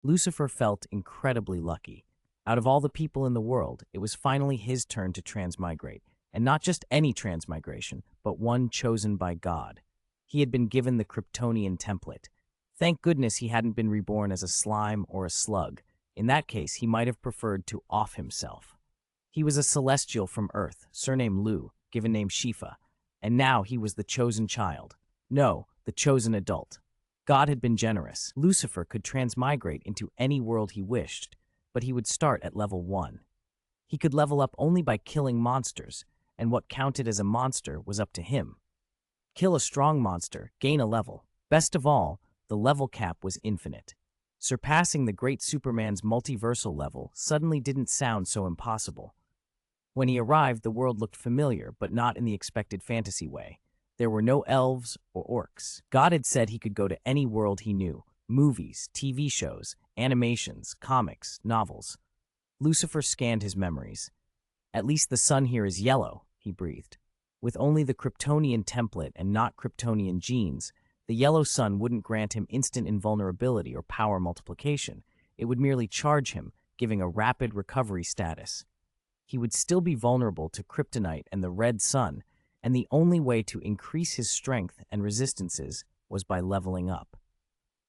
Lucifer felt incredibly lucky. Out of all the people in the world, it was finally his turn to transmigrate, and not just any transmigration, but one chosen by God. He had been given the Kryptonian template. Thank goodness he hadn't been reborn as a slime or a slug. In that case, he might have preferred to off himself. He was a celestial from Earth, surnamed Lu, given name Shifa, and now he was the chosen child. No, the chosen adult. God had been generous. Lucifer could transmigrate into any world he wished, but he would start at level 1. He could level up only by killing monsters, and what counted as a monster was up to him. Kill a strong monster, gain a level. Best of all, the level cap was infinite. Surpassing the great Superman's multiversal level suddenly didn't sound so impossible. When he arrived, the world looked familiar, but not in the expected fantasy way. There were no elves or orcs. God had said he could go to any world he knew: movies, TV shows, animations, comics, novels. Lucifer scanned his memories. At least the sun here is yellow, he breathed. With only the Kryptonian template and not Kryptonian genes, the yellow sun wouldn't grant him instant invulnerability or power multiplication. It would merely charge him, giving a rapid recovery status. He would still be vulnerable to kryptonite and the red sun, and the only way to increase his strength and resistances was by leveling up.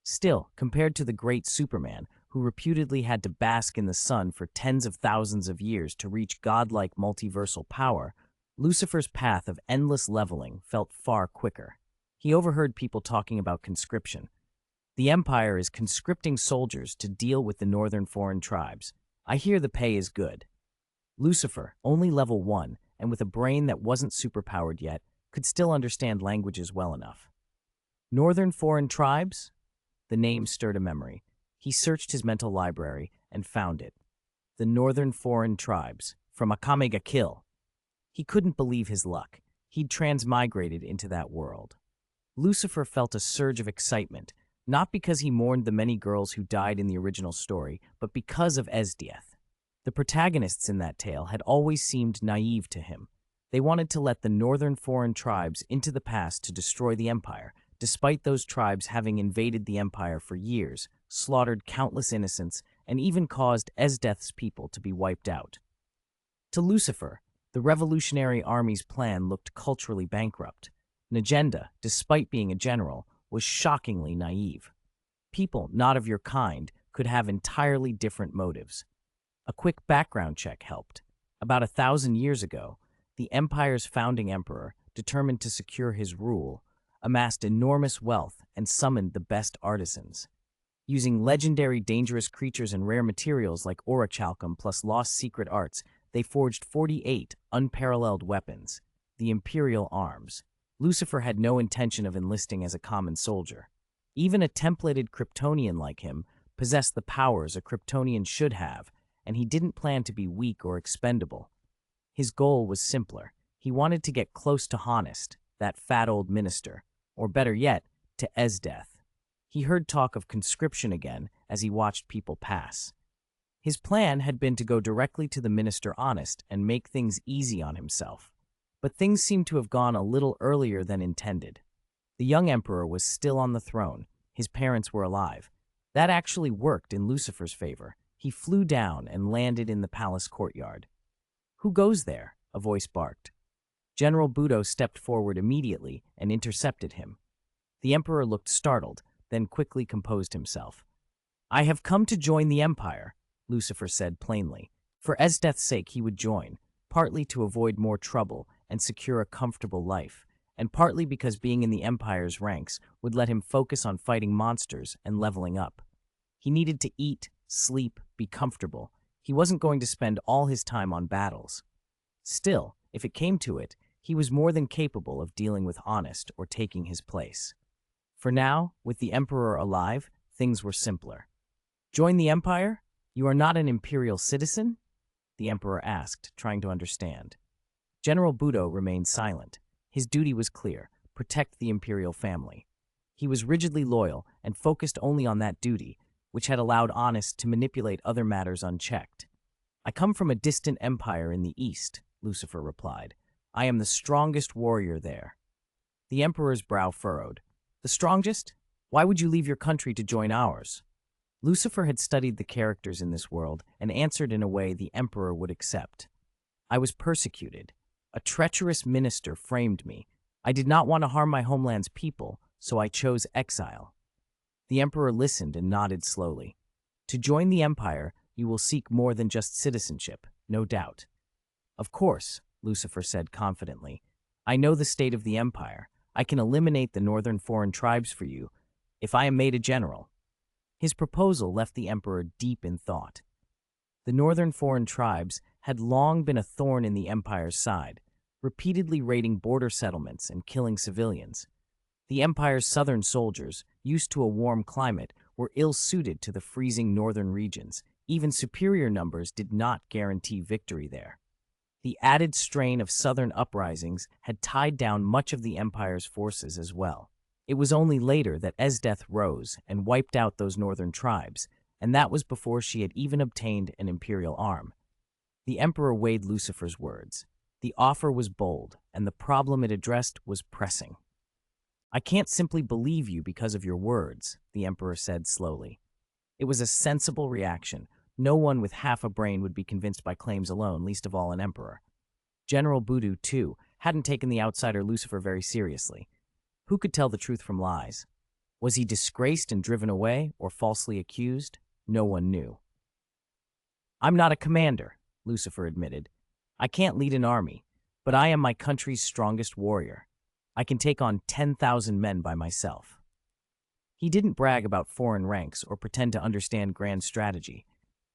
Still, compared to the great Superman, who reputedly had to bask in the sun for tens of thousands of years to reach godlike multiversal power, Lucifer's path of endless leveling felt far quicker. He overheard people talking about conscription. The Empire is conscripting soldiers to deal with the northern foreign tribes. I hear the pay is good. Lucifer, only level 1, and with a brain that wasn't superpowered yet, could still understand languages well enough. Northern foreign tribes? The name stirred a memory. He searched his mental library and found it. The Northern Foreign Tribes, from Akame ga Kill. He couldn't believe his luck. He'd transmigrated into that world. Lucifer felt a surge of excitement, not because he mourned the many girls who died in the original story, but because of Esdeath. The protagonists in that tale had always seemed naive to him. They wanted to let the Northern Foreign Tribes into the past to destroy the Empire, despite those tribes having invaded the Empire for years, slaughtered countless innocents, and even caused Esdeath's people to be wiped out. To Lucifer, the Revolutionary Army's plan looked culturally bankrupt. Najenda, despite being a general, was shockingly naive. People not of your kind could have entirely different motives. A quick background check helped. About 1,000 years ago, the Empire's founding emperor, determined to secure his rule, amassed enormous wealth and summoned the best artisans. Using legendary dangerous creatures and rare materials like orichalcum plus lost secret arts, they forged 48 unparalleled weapons, the Imperial arms. Lucifer had no intention of enlisting as a common soldier. Even a templated Kryptonian like him possessed the powers a Kryptonian should have, and he didn't plan to be weak or expendable. His goal was simpler. He wanted to get close to Honest, that fat old minister, or better yet, to Esdeath. He heard talk of conscription again as he watched people pass. His plan had been to go directly to the minister Honest and make things easy on himself. But things seemed to have gone a little earlier than intended. The young emperor was still on the throne. His parents were alive. That actually worked in Lucifer's favor. He flew down and landed in the palace courtyard. "Who goes there?" a voice barked. General Budo stepped forward immediately and intercepted him. The emperor looked startled, then quickly composed himself. "I have come to join the Empire," Lucifer said plainly. For Esdeath's sake he would join, partly to avoid more trouble and secure a comfortable life, and partly because being in the Empire's ranks would let him focus on fighting monsters and leveling up. He needed to eat, sleep, be comfortable. He wasn't going to spend all his time on battles. Still, if it came to it, he was more than capable of dealing with Honest or taking his place. For now, with the Emperor alive, things were simpler. "Join the Empire? You are not an Imperial citizen?" the Emperor asked, trying to understand. General Budo remained silent. His duty was clear: protect the Imperial family. He was rigidly loyal and focused only on that duty, which had allowed Honest to manipulate other matters unchecked. "I come from a distant empire in the east," Lucifer replied. "I am the strongest warrior there." The Emperor's brow furrowed. "The strongest? Why would you leave your country to join ours?" Lucifer had studied the characters in this world and answered in a way the Emperor would accept. I was persecuted. A treacherous minister framed me. I did not want to harm my homeland's people, so I chose exile. The Emperor listened and nodded slowly. To join the Empire, you will seek more than just citizenship, no doubt. Of course, Lucifer said confidently. I know the state of the Empire. I can eliminate the northern foreign tribes for you if I am made a general. His proposal left the Emperor deep in thought. The northern foreign tribes had long been a thorn in the Empire's side, repeatedly raiding border settlements and killing civilians. The Empire's southern soldiers, used to a warm climate, were ill-suited to the freezing northern regions. Even superior numbers did not guarantee victory there. The added strain of southern uprisings had tied down much of the Empire's forces as well. It was only later that Esdeath rose and wiped out those northern tribes, and that was before she had even obtained an imperial arm. The Emperor weighed Lucifer's words. The offer was bold, and the problem it addressed was pressing. I can't simply believe you because of your words, the Emperor said slowly. It was a sensible reaction. No one with half a brain would be convinced by claims alone, least of all an emperor. General Budu, too, hadn't taken the outsider Lucifer very seriously. Who could tell the truth from lies? Was he disgraced and driven away, or falsely accused? No one knew. I'm not a commander, Lucifer admitted. I can't lead an army, but I am my country's strongest warrior. I can take on 10,000 men by myself. He didn't brag about foreign ranks or pretend to understand grand strategy.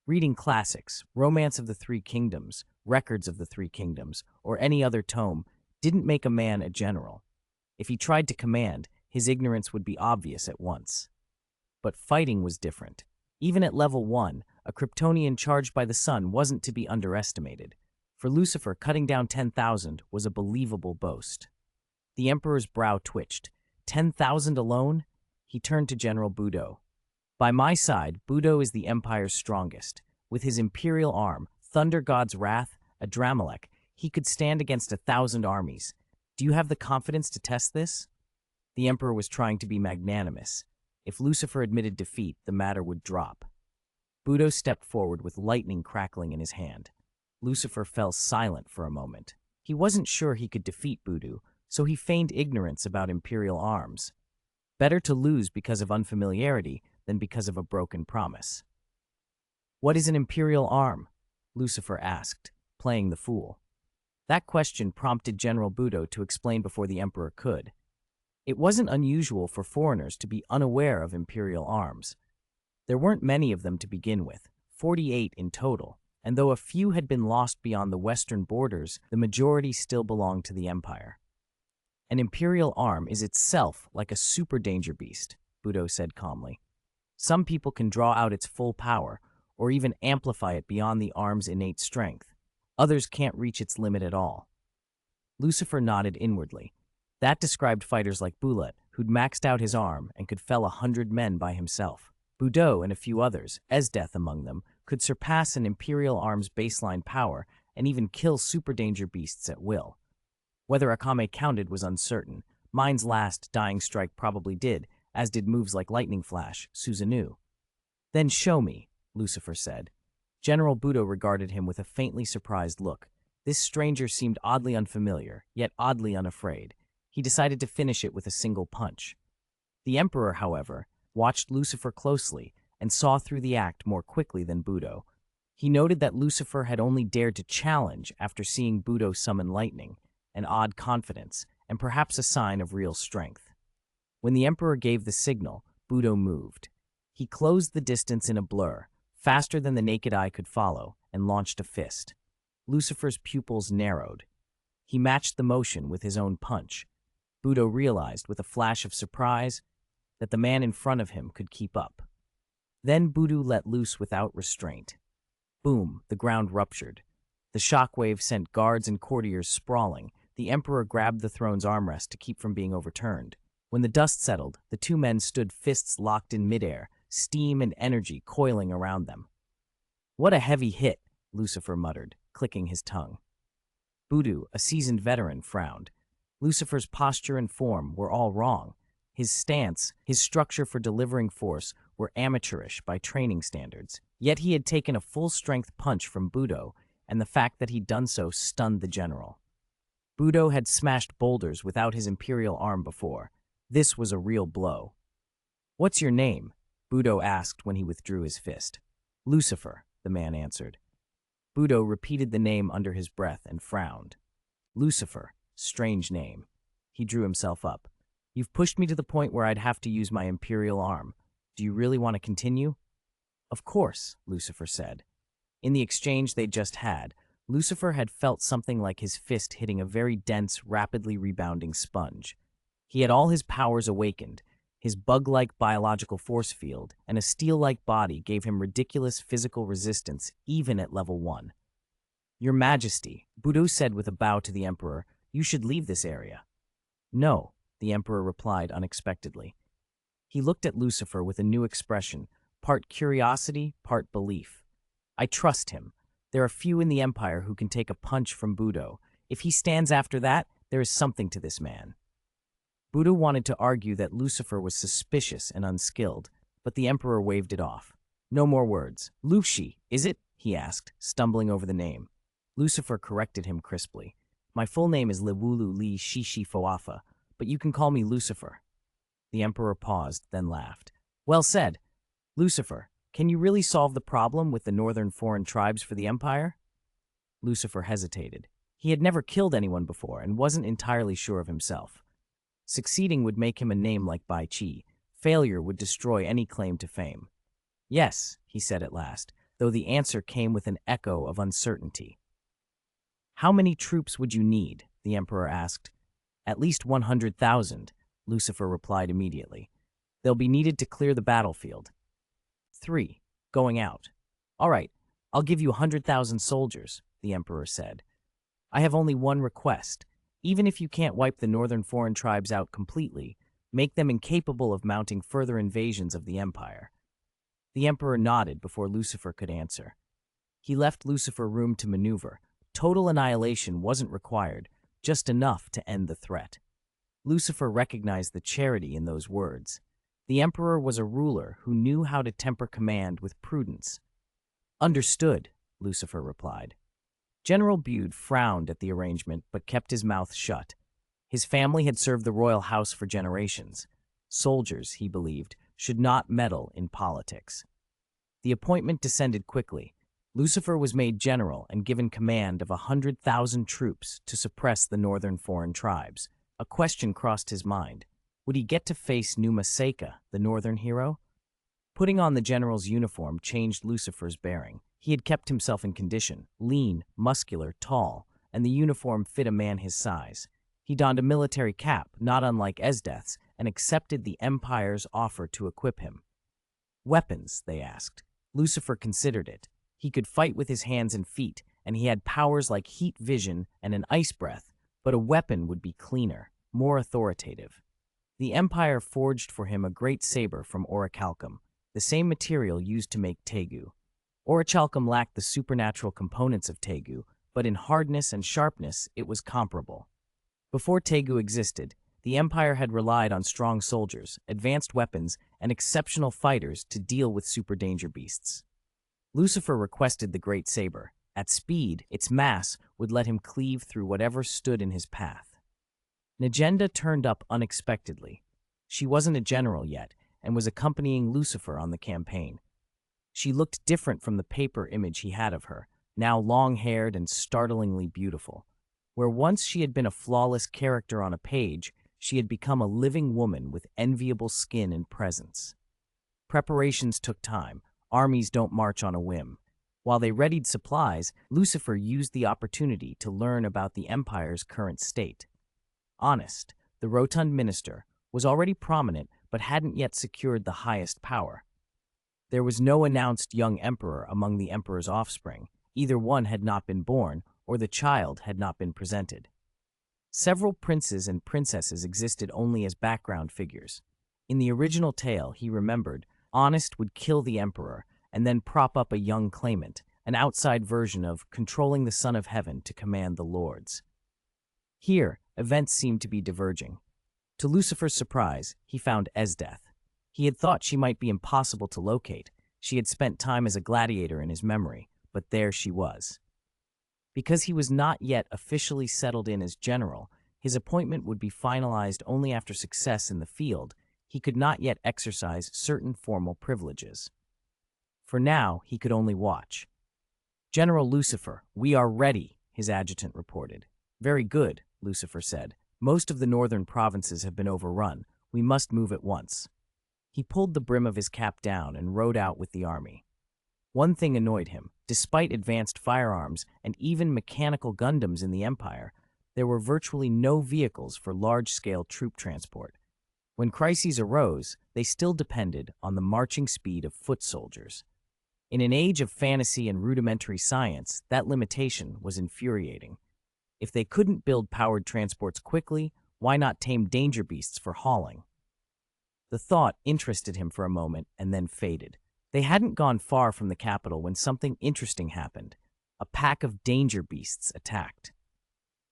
Reading classics, Romance of the Three Kingdoms, Records of the Three Kingdoms, or any other tome didn't make a man a general. If he tried to command, his ignorance would be obvious at once. But fighting was different. Even at level 1, a Kryptonian charged by the sun wasn't to be underestimated. For Lucifer, cutting down 10,000 was a believable boast. The Emperor's brow twitched. 10,000 alone? He turned to General Budo. By my side, Budo is the Empire's strongest. With his imperial arm, Thunder God's Wrath, Adramelech, he could stand against 1,000 armies. Do you have the confidence to test this? The Emperor was trying to be magnanimous. If Lucifer admitted defeat, the matter would drop. Budo stepped forward with lightning crackling in his hand. Lucifer fell silent for a moment. He wasn't sure he could defeat Budo, so he feigned ignorance about imperial arms. Better to lose because of unfamiliarity than because of a broken promise. What is an imperial arm? Lucifer asked, playing the fool. That question prompted General Budo to explain before the Emperor could. It wasn't unusual for foreigners to be unaware of imperial arms. There weren't many of them to begin with, 48 in total, and though a few had been lost beyond the western borders, the majority still belonged to the Empire. An imperial arm is itself like a super danger beast, Budo said calmly. Some people can draw out its full power, or even amplify it beyond the arm's innate strength. Others can't reach its limit at all. Lucifer nodded inwardly. That described fighters like Bulat, who'd maxed out his arm and could fell 100 men by himself. Budo and a few others, Esdeath among them, could surpass an imperial arm's baseline power and even kill super danger beasts at will. Whether Akame counted was uncertain. Mine's last dying strike probably did, as did moves like Lightning Flash, Susanoo. Then show me, Lucifer said. General Budo regarded him with a faintly surprised look. This stranger seemed oddly unfamiliar, yet oddly unafraid. He decided to finish it with a single punch. The Emperor, however, watched Lucifer closely and saw through the act more quickly than Budo. He noted that Lucifer had only dared to challenge after seeing Budo summon lightning, an odd confidence, and perhaps a sign of real strength. When the Emperor gave the signal, Budo moved. He closed the distance in a blur, faster than the naked eye could follow, and launched a fist. Lucifer's pupils narrowed. He matched the motion with his own punch. Budo realized, with a flash of surprise, that the man in front of him could keep up. Then Budo let loose without restraint. Boom, the ground ruptured. The shockwave sent guards and courtiers sprawling. The Emperor grabbed the throne's armrest to keep from being overturned. When the dust settled, the two men stood fists locked in midair, steam and energy coiling around them. What a heavy hit, Lucifer muttered, clicking his tongue. Budo, a seasoned veteran, frowned. Lucifer's posture and form were all wrong. His stance, his structure for delivering force, were amateurish by training standards. Yet he had taken a full-strength punch from Budo, and the fact that he'd done so stunned the general. Budo had smashed boulders without his imperial arm before. This was a real blow. "What's your name?" Budo asked when he withdrew his fist. "Lucifer," the man answered. Budo repeated the name under his breath and frowned. "Lucifer, strange name." He drew himself up. "You've pushed me to the point where I'd have to use my imperial arm. Do you really want to continue?" "Of course," Lucifer said. In the exchange they'd just had, Lucifer had felt something like his fist hitting a very dense, rapidly rebounding sponge. He had all his powers awakened. His bug-like biological force field and a steel-like body gave him ridiculous physical resistance even at level 1. "Your Majesty," Budo said with a bow to the Emperor, "you should leave this area." "No," the Emperor replied unexpectedly. He looked at Lucifer with a new expression, part curiosity, part belief. "I trust him. There are few in the Empire who can take a punch from Budo. If he stands after that, there is something to this man." Budo wanted to argue that Lucifer was suspicious and unskilled, but the Emperor waved it off. "No more words. Lushi, is it?" he asked, stumbling over the name. Lucifer corrected him crisply. "My full name is Liwulu Li Shishi Foafa, but you can call me Lucifer." The Emperor paused, then laughed. "Well said. Lucifer, can you really solve the problem with the northern foreign tribes for the Empire?" Lucifer hesitated. He had never killed anyone before and wasn't entirely sure of himself. Succeeding would make him a name like Bai Chi. Failure would destroy any claim to fame. "Yes," he said at last, though the answer came with an echo of uncertainty. "How many troops would you need?" the Emperor asked. "At least 100,000, Lucifer replied immediately. "They'll be needed to clear the battlefield." 3. Going out. "All right, I'll give you 100,000 soldiers," the Emperor said. "I have only one request. Even if you can't wipe the northern foreign tribes out completely, make them incapable of mounting further invasions of the Empire." The Emperor nodded before Lucifer could answer. He left Lucifer room to maneuver. Total annihilation wasn't required, just enough to end the threat. Lucifer recognized the charity in those words. The Emperor was a ruler who knew how to temper command with prudence. "Understood," Lucifer replied. General Bude frowned at the arrangement but kept his mouth shut. His family had served the royal house for generations. Soldiers, he believed, should not meddle in politics. The appointment descended quickly. Lucifer was made general and given command of 100,000 troops to suppress the northern foreign tribes. A question crossed his mind. Would he get to face Numa Seika, the northern hero? Putting on the general's uniform changed Lucifer's bearing. He had kept himself in condition, lean, muscular, tall, and the uniform fit a man his size. He donned a military cap, not unlike Esdeath's, and accepted the Empire's offer to equip him. Weapons, they asked. Lucifer considered it. He could fight with his hands and feet, and he had powers like heat vision and an ice breath, but a weapon would be cleaner, more authoritative. The Empire forged for him a great saber from orichalcum, the same material used to make tegu. Orichalcum lacked the supernatural components of tegu, but in hardness and sharpness it was comparable. Before tegu existed, the Empire had relied on strong soldiers, advanced weapons, and exceptional fighters to deal with super danger beasts. Lucifer requested the great saber. At speed, its mass would let him cleave through whatever stood in his path. Najenda turned up unexpectedly. She wasn't a general yet, and was accompanying Lucifer on the campaign. She looked different from the paper image he had of her, now long-haired and startlingly beautiful. Where once she had been a flawless character on a page, she had become a living woman with enviable skin and presence. Preparations took time. Armies don't march on a whim. While they readied supplies, Lucifer used the opportunity to learn about the Empire's current state. Honest, the rotund minister, was already prominent but hadn't yet secured the highest power. There was no announced young emperor among the emperor's offspring. Either one had not been born, or the child had not been presented. Several princes and princesses existed only as background figures. In the original tale, he remembered, Honest would kill the emperor and then prop up a young claimant, an outside version of controlling the Son of Heaven to command the lords. Here, events seemed to be diverging. To Lucifer's surprise, he found Esdeath. He had thought she might be impossible to locate. She had spent time as a gladiator in his memory, but there she was. Because he was not yet officially settled in as general, his appointment would be finalized only after success in the field. He could not yet exercise certain formal privileges. For now, he could only watch. "General Lucifer, we are ready," his adjutant reported. "Very good," Lucifer said. "Most of the northern provinces have been overrun. We must move at once." He pulled the brim of his cap down and rode out with the army. One thing annoyed him. Despite advanced firearms and even mechanical Gundams in the Empire, there were virtually no vehicles for large-scale troop transport. When crises arose, they still depended on the marching speed of foot soldiers. In an age of fantasy and rudimentary science, that limitation was infuriating. If they couldn't build powered transports quickly, why not tame danger beasts for hauling? The thought interested him for a moment and then faded. They hadn't gone far from the capital when something interesting happened. A pack of danger beasts attacked.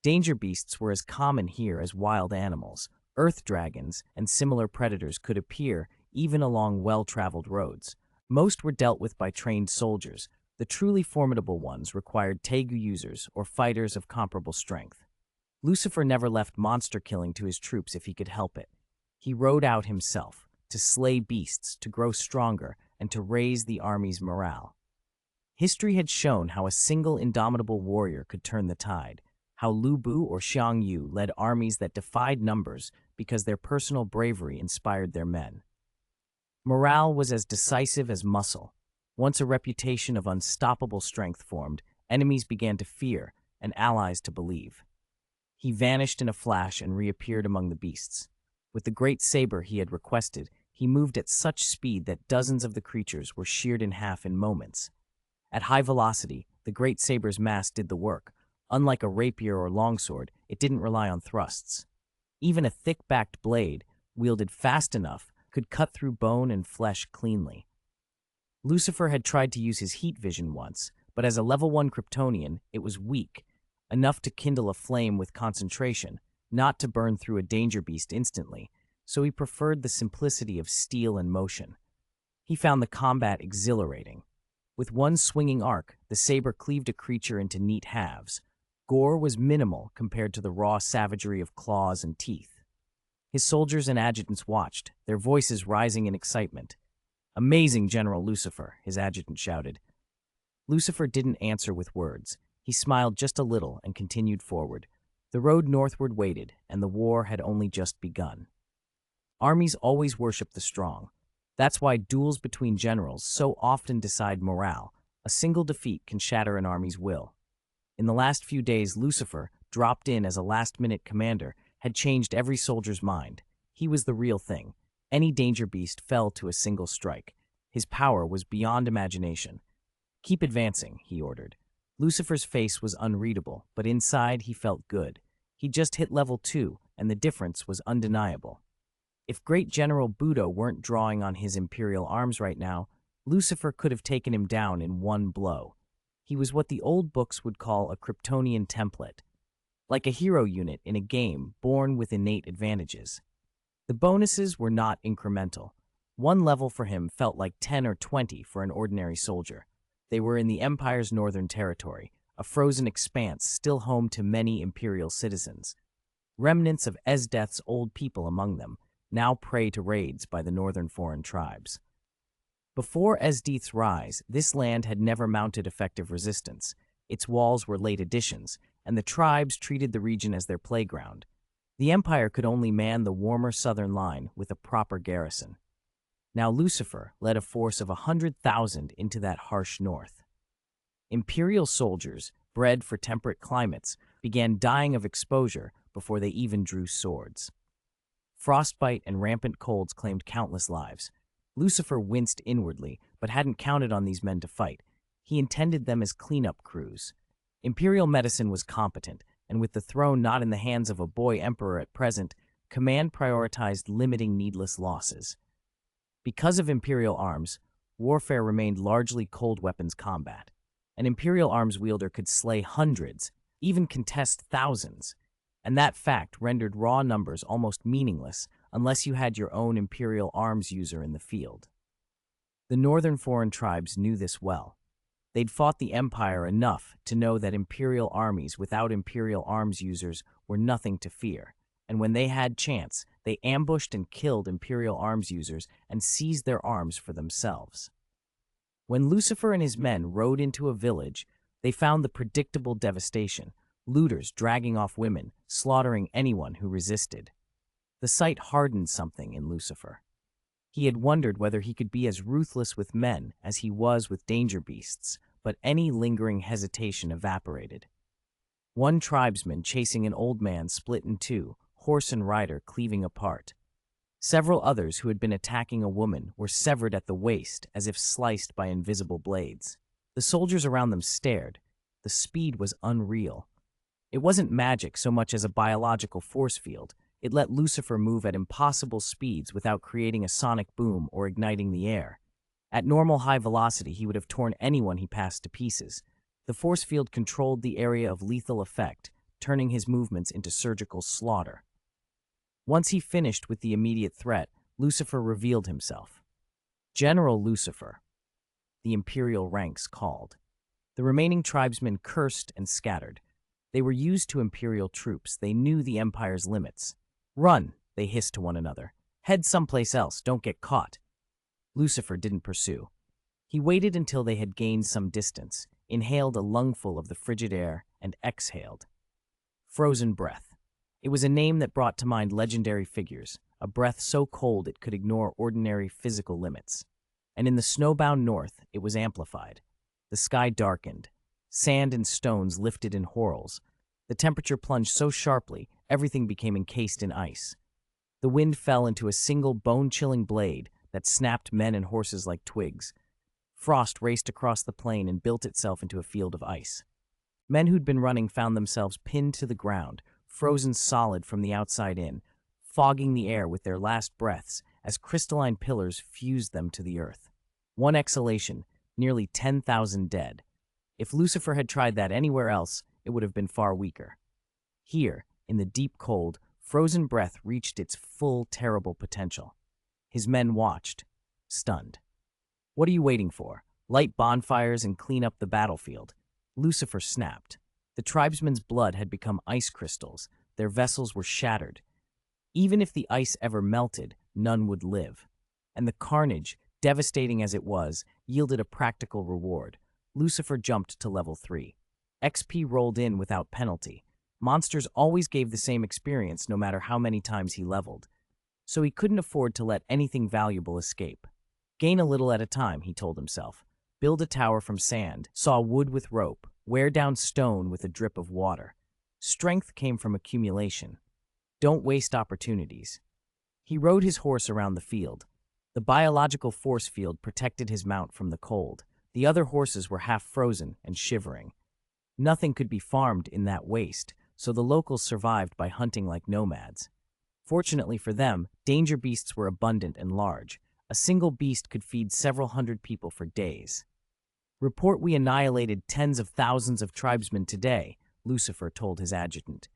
Danger beasts were as common here as wild animals. Earth dragons and similar predators could appear even along well-traveled roads. Most were dealt with by trained soldiers. The truly formidable ones required Tegu users or fighters of comparable strength. Lucifer never left monster killing to his troops if he could help it. He rode out himself, to slay beasts, to grow stronger, and to raise the army's morale. History had shown how a single indomitable warrior could turn the tide, how Lu Bu or Xiang Yu led armies that defied numbers because their personal bravery inspired their men. Morale was as decisive as muscle. Once a reputation of unstoppable strength formed, enemies began to fear and allies to believe. He vanished in a flash and reappeared among the beasts. With the great saber he had requested, he moved at such speed that dozens of the creatures were sheared in half in moments. At high velocity, the great saber's mass did the work. Unlike a rapier or longsword, it didn't rely on thrusts. Even a thick-backed blade, wielded fast enough, could cut through bone and flesh cleanly. Lucifer had tried to use his heat vision once, but as a level 1 Kryptonian, it was weak, enough to kindle a flame with concentration, not to burn through a danger beast instantly, so he preferred the simplicity of steel and motion. He found the combat exhilarating. With one swinging arc, the saber cleaved a creature into neat halves. Gore was minimal compared to the raw savagery of claws and teeth. His soldiers and adjutants watched, their voices rising in excitement. "Amazing, General Lucifer," his adjutant shouted. Lucifer didn't answer with words. He smiled just a little and continued forward. The road northward waited, and the war had only just begun. Armies always worship the strong. That's why duels between generals so often decide morale. A single defeat can shatter an army's will. In the last few days, Lucifer, dropped in as a last-minute commander, had changed every soldier's mind. He was the real thing. Any danger beast fell to a single strike. His power was beyond imagination. "Keep advancing," he ordered. Lucifer's face was unreadable, but inside he felt good. He just hit level 2, and the difference was undeniable. If Great General Budo weren't drawing on his Imperial arms right now, Lucifer could have taken him down in one blow. He was what the old books would call a Kryptonian template, like a hero unit in a game born with innate advantages. The bonuses were not incremental. One level for him felt like 10 or 20 for an ordinary soldier. They were in the Empire's northern territory, a frozen expanse still home to many Imperial citizens. Remnants of Esdeath's old people among them, now prey to raids by the northern foreign tribes. Before Esdeath's rise, this land had never mounted effective resistance. Its walls were late additions, and the tribes treated the region as their playground. The Empire could only man the warmer southern line with a proper garrison. Now Lucifer led a force of 100,000 into that harsh north. Imperial soldiers, bred for temperate climates, began dying of exposure before they even drew swords. Frostbite and rampant colds claimed countless lives. Lucifer winced inwardly, but hadn't counted on these men to fight. He intended them as cleanup crews. Imperial medicine was competent, and with the throne not in the hands of a boy emperor at present, command prioritized limiting needless losses. Because of Imperial arms, warfare remained largely cold weapons combat. An Imperial arms wielder could slay hundreds, even contest thousands, and that fact rendered raw numbers almost meaningless unless you had your own Imperial arms user in the field. The northern foreign tribes knew this well. They'd fought the Empire enough to know that Imperial armies without Imperial arms users were nothing to fear, and when they had chance, they ambushed and killed Imperial arms users and seized their arms for themselves. When Lucifer and his men rode into a village, they found the predictable devastation: looters dragging off women, slaughtering anyone who resisted. The sight hardened something in Lucifer. He had wondered whether he could be as ruthless with men as he was with danger beasts, but any lingering hesitation evaporated. One tribesman chasing an old man split in two, horse and rider cleaving apart. Several others who had been attacking a woman were severed at the waist as if sliced by invisible blades. The soldiers around them stared. The speed was unreal. It wasn't magic so much as a biological force field. It let Lucifer move at impossible speeds without creating a sonic boom or igniting the air. At normal high velocity, he would have torn anyone he passed to pieces. The force field controlled the area of lethal effect, turning his movements into surgical slaughter. Once he finished with the immediate threat, Lucifer revealed himself. General Lucifer, the Imperial ranks called. The remaining tribesmen cursed and scattered. They were used to Imperial troops. They knew the Empire's limits. "Run," they hissed to one another. "Head someplace else, don't get caught." Lucifer didn't pursue. He waited until they had gained some distance, inhaled a lungful of the frigid air, and exhaled. Frozen breath. It was a name that brought to mind legendary figures, a breath so cold it could ignore ordinary physical limits. And in the snowbound north, it was amplified. The sky darkened. Sand and stones lifted in whorls. The temperature plunged so sharply, everything became encased in ice. The wind fell into a single bone-chilling blade that snapped men and horses like twigs. Frost raced across the plain and built itself into a field of ice. Men who'd been running found themselves pinned to the ground, frozen solid from the outside in, fogging the air with their last breaths as crystalline pillars fused them to the earth. One exhalation, nearly 10,000 dead. If Lucifer had tried that anywhere else, it would have been far weaker. Here, in the deep cold, frozen breath reached its full, terrible potential. His men watched, stunned. "What are you waiting for? Light bonfires and clean up the battlefield." Lucifer snapped. The tribesmen's blood had become ice crystals. Their vessels were shattered. Even if the ice ever melted, none would live. And the carnage, devastating as it was, yielded a practical reward. Lucifer jumped to level 3. XP rolled in without penalty. Monsters always gave the same experience no matter how many times he leveled. So he couldn't afford to let anything valuable escape. Gain a little at a time, he told himself. Build a tower from sand, saw wood with rope, wear down stone with a drip of water. Strength came from accumulation. Don't waste opportunities. He rode his horse around the field. The biological force field protected his mount from the cold. The other horses were half frozen and shivering. Nothing could be farmed in that waste, so the locals survived by hunting like nomads. Fortunately for them, danger beasts were abundant and large. A single beast could feed several hundred people for days. "Report we annihilated tens of thousands of tribesmen today," Lucifer told his adjutant.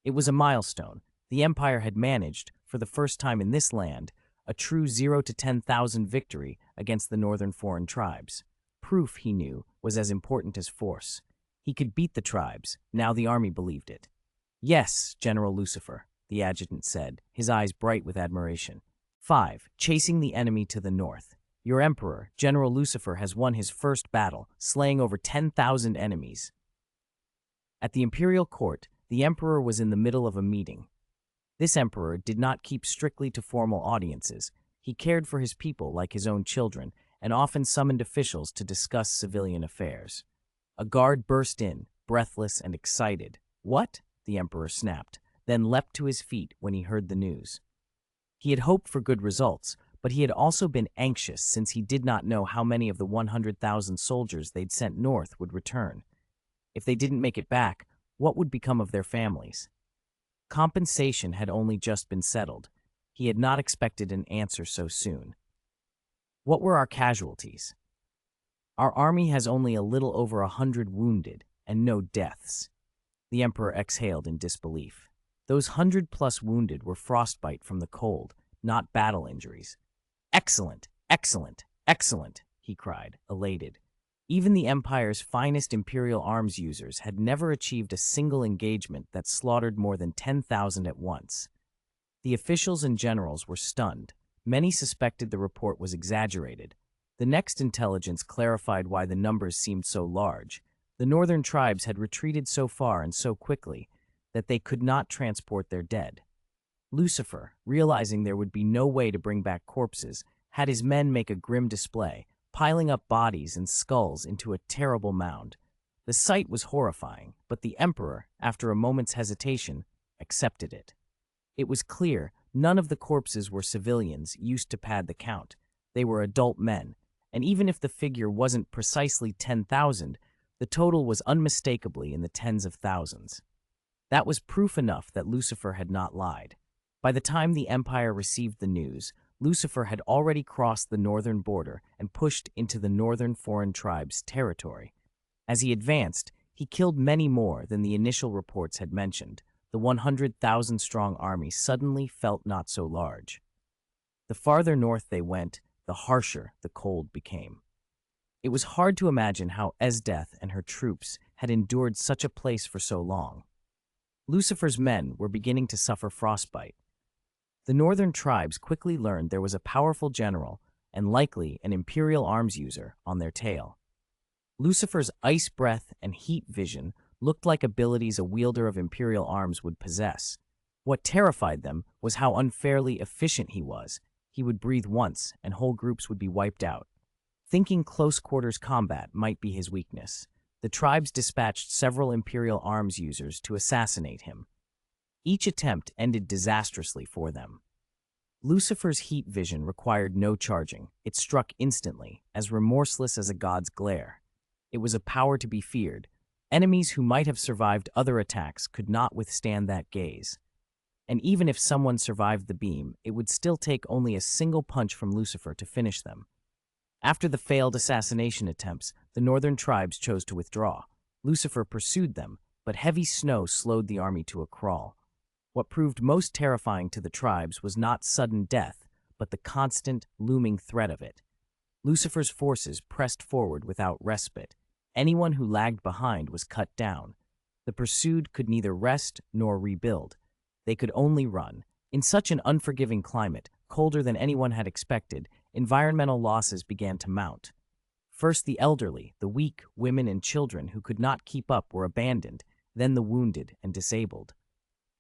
It was a milestone. The Empire had managed, for the first time in this land, a true 0 to 10,000 victory against the northern foreign tribes. Proof, he knew, was as important as force. He could beat the tribes. Now the army believed it. "Yes, General Lucifer," the adjutant said, his eyes bright with admiration. 5. Chasing the enemy to the north. Your Emperor, General Lucifer, has won his first battle, slaying over 10,000 enemies. At the imperial court, the Emperor was in the middle of a meeting. This Emperor did not keep strictly to formal audiences. He cared for his people like his own children, and often summoned officials to discuss civilian affairs. A guard burst in, breathless and excited. "What?" the Emperor snapped, then leapt to his feet when he heard the news. He had hoped for good results, but he had also been anxious since he did not know how many of the 100,000 soldiers they'd sent north would return. If they didn't make it back, what would become of their families? Compensation had only just been settled. He had not expected an answer so soon. "What were our casualties?" "Our army has only a little over 100 wounded, and no deaths." The Emperor exhaled in disbelief. Those 100+ wounded were frostbite from the cold. not battle injuries. Excellent, excellent, excellent, he cried, elated. Even the Empire's finest Imperial arms users had never achieved a single engagement that slaughtered more than 10,000 at once. The officials and generals were stunned. Many suspected the report was exaggerated. The next intelligence clarified why the numbers seemed so large. The northern tribes had retreated so far and so quickly that they could not transport their dead. Lucifer, realizing there would be no way to bring back corpses, had his men make a grim display, piling up bodies and skulls into a terrible mound. The sight was horrifying, but the Emperor, after a moment's hesitation, accepted it. It was clear none of the corpses were civilians used to pad the count. They were adult men, and even if the figure wasn't precisely 10,000, the total was unmistakably in the tens of thousands. That was proof enough that Lucifer had not lied. By the time the Empire received the news, Lucifer had already crossed the northern border and pushed into the northern foreign tribes' territory. As he advanced, he killed many more than the initial reports had mentioned. The 100,000-strong army suddenly felt not so large. The farther north they went, the harsher the cold became. It was hard to imagine how Esdeath and her troops had endured such a place for so long. Lucifer's men were beginning to suffer frostbite. The northern tribes quickly learned there was a powerful general, and likely an Imperial arms user, on their tail. Lucifer's ice breath and heat vision looked like abilities a wielder of Imperial arms would possess. What terrified them was how unfairly efficient he was. He would breathe once, and whole groups would be wiped out. Thinking close-quarters combat might be his weakness, the tribes dispatched several Imperial arms users to assassinate him. Each attempt ended disastrously for them. Lucifer's heat vision required no charging. It struck instantly, as remorseless as a god's glare. It was a power to be feared. Enemies who might have survived other attacks could not withstand that gaze. And even if someone survived the beam, it would still take only a single punch from Lucifer to finish them. After the failed assassination attempts, the northern tribes chose to withdraw. Lucifer pursued them, but heavy snow slowed the army to a crawl. What proved most terrifying to the tribes was not sudden death, but the constant, looming threat of it. Lucifer's forces pressed forward without respite. Anyone who lagged behind was cut down. The pursued could neither rest nor rebuild. They could only run. In such an unforgiving climate, colder than anyone had expected, environmental losses began to mount. First the elderly, the weak, women and children who could not keep up were abandoned, then the wounded and disabled.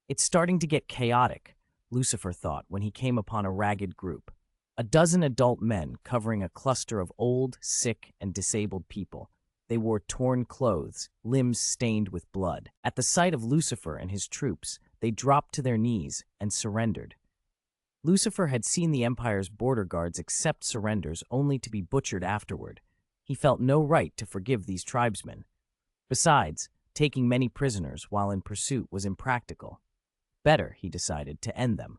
It's starting to get chaotic, Lucifer thought when he came upon a ragged group. A dozen adult men covering a cluster of old, sick, and disabled people. They wore torn clothes, limbs stained with blood. At the sight of Lucifer and his troops, they dropped to their knees and surrendered. Lucifer had seen the Empire's border guards accept surrenders only to be butchered afterward. He felt no right to forgive these tribesmen. Besides, taking many prisoners while in pursuit was impractical. Better, he decided, to end them.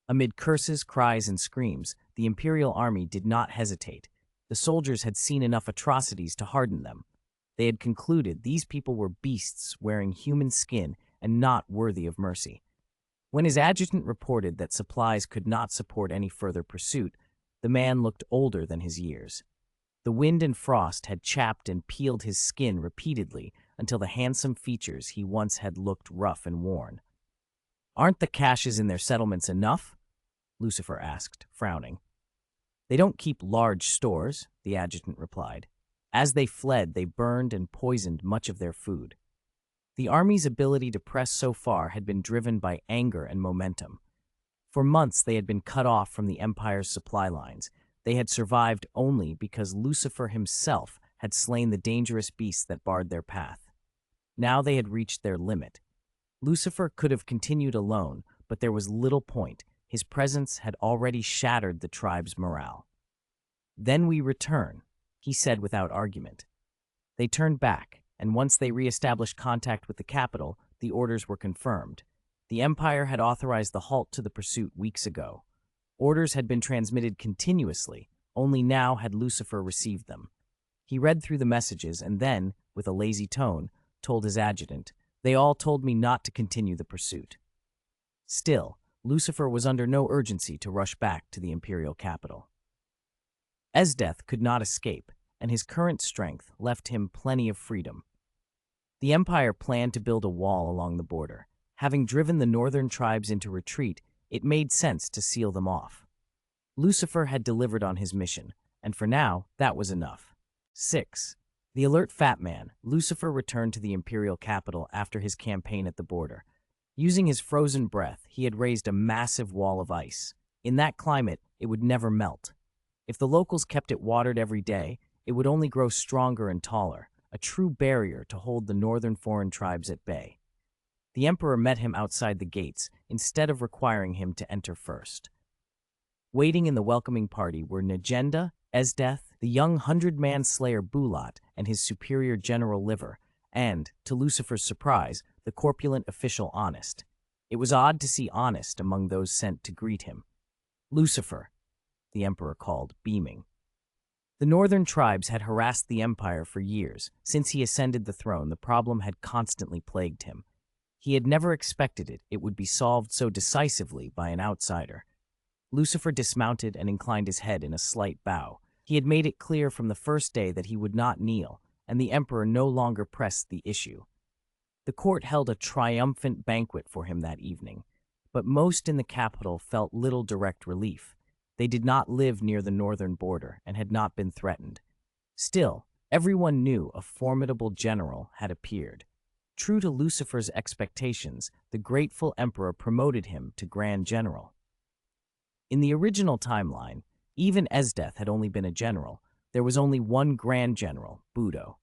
Amid curses, cries, and screams, the Imperial army did not hesitate. The soldiers had seen enough atrocities to harden them. They had concluded these people were beasts wearing human skin and not worthy of mercy. When his adjutant reported that supplies could not support any further pursuit, the man looked older than his years. The wind and frost had chapped and peeled his skin repeatedly until the handsome features he once had looked rough and worn. "Aren't the caches in their settlements enough?" Lucifer asked, frowning. "They don't keep large stores," the adjutant replied. As they fled, they burned and poisoned much of their food. The army's ability to press so far had been driven by anger and momentum. For months they had been cut off from the Empire's supply lines. They had survived only because Lucifer himself had slain the dangerous beasts that barred their path. Now they had reached their limit. Lucifer could have continued alone, but there was little point. His presence had already shattered the tribe's morale. "Then we return," he said without argument. They turned back, and once they re-established contact with the capital, the orders were confirmed. The Empire had authorized the halt to the pursuit weeks ago. Orders had been transmitted continuously, only now had Lucifer received them. He read through the messages and then, with a lazy tone, told his adjutant, "They all told me not to continue the pursuit." Still, Lucifer was under no urgency to rush back to the imperial capital. Esdeath could not escape, and his current strength left him plenty of freedom. The Empire planned to build a wall along the border. Having driven the northern tribes into retreat, it made sense to seal them off. Lucifer had delivered on his mission, and for now, that was enough. 6. The alert fat man, Lucifer returned to the imperial capital after his campaign at the border. Using his frozen breath, he had raised a massive wall of ice. In that climate, it would never melt. If the locals kept it watered every day, it would only grow stronger and taller, a true barrier to hold the northern foreign tribes at bay. The Emperor met him outside the gates, instead of requiring him to enter first. Waiting in the welcoming party were Najenda, Esdeath, the young 100-man slayer Bulat, and his superior General Liver, and, to Lucifer's surprise, the corpulent official Honest. It was odd to see Honest among those sent to greet him. "Lucifer," the Emperor called, beaming. The northern tribes had harassed the Empire for years. Since he ascended the throne, the problem had constantly plagued him. He had never expected it would be solved so decisively by an outsider. Lucifer dismounted and inclined his head in a slight bow. He had made it clear from the first day that he would not kneel, and the Emperor no longer pressed the issue. The court held a triumphant banquet for him that evening, but most in the capital felt little direct relief. They did not live near the northern border and had not been threatened. Still, everyone knew a formidable general had appeared. True to Lucifer's expectations, the grateful Emperor promoted him to Grand General. In the original timeline, even Esdeath had only been a general. There was only one Grand General, Budo.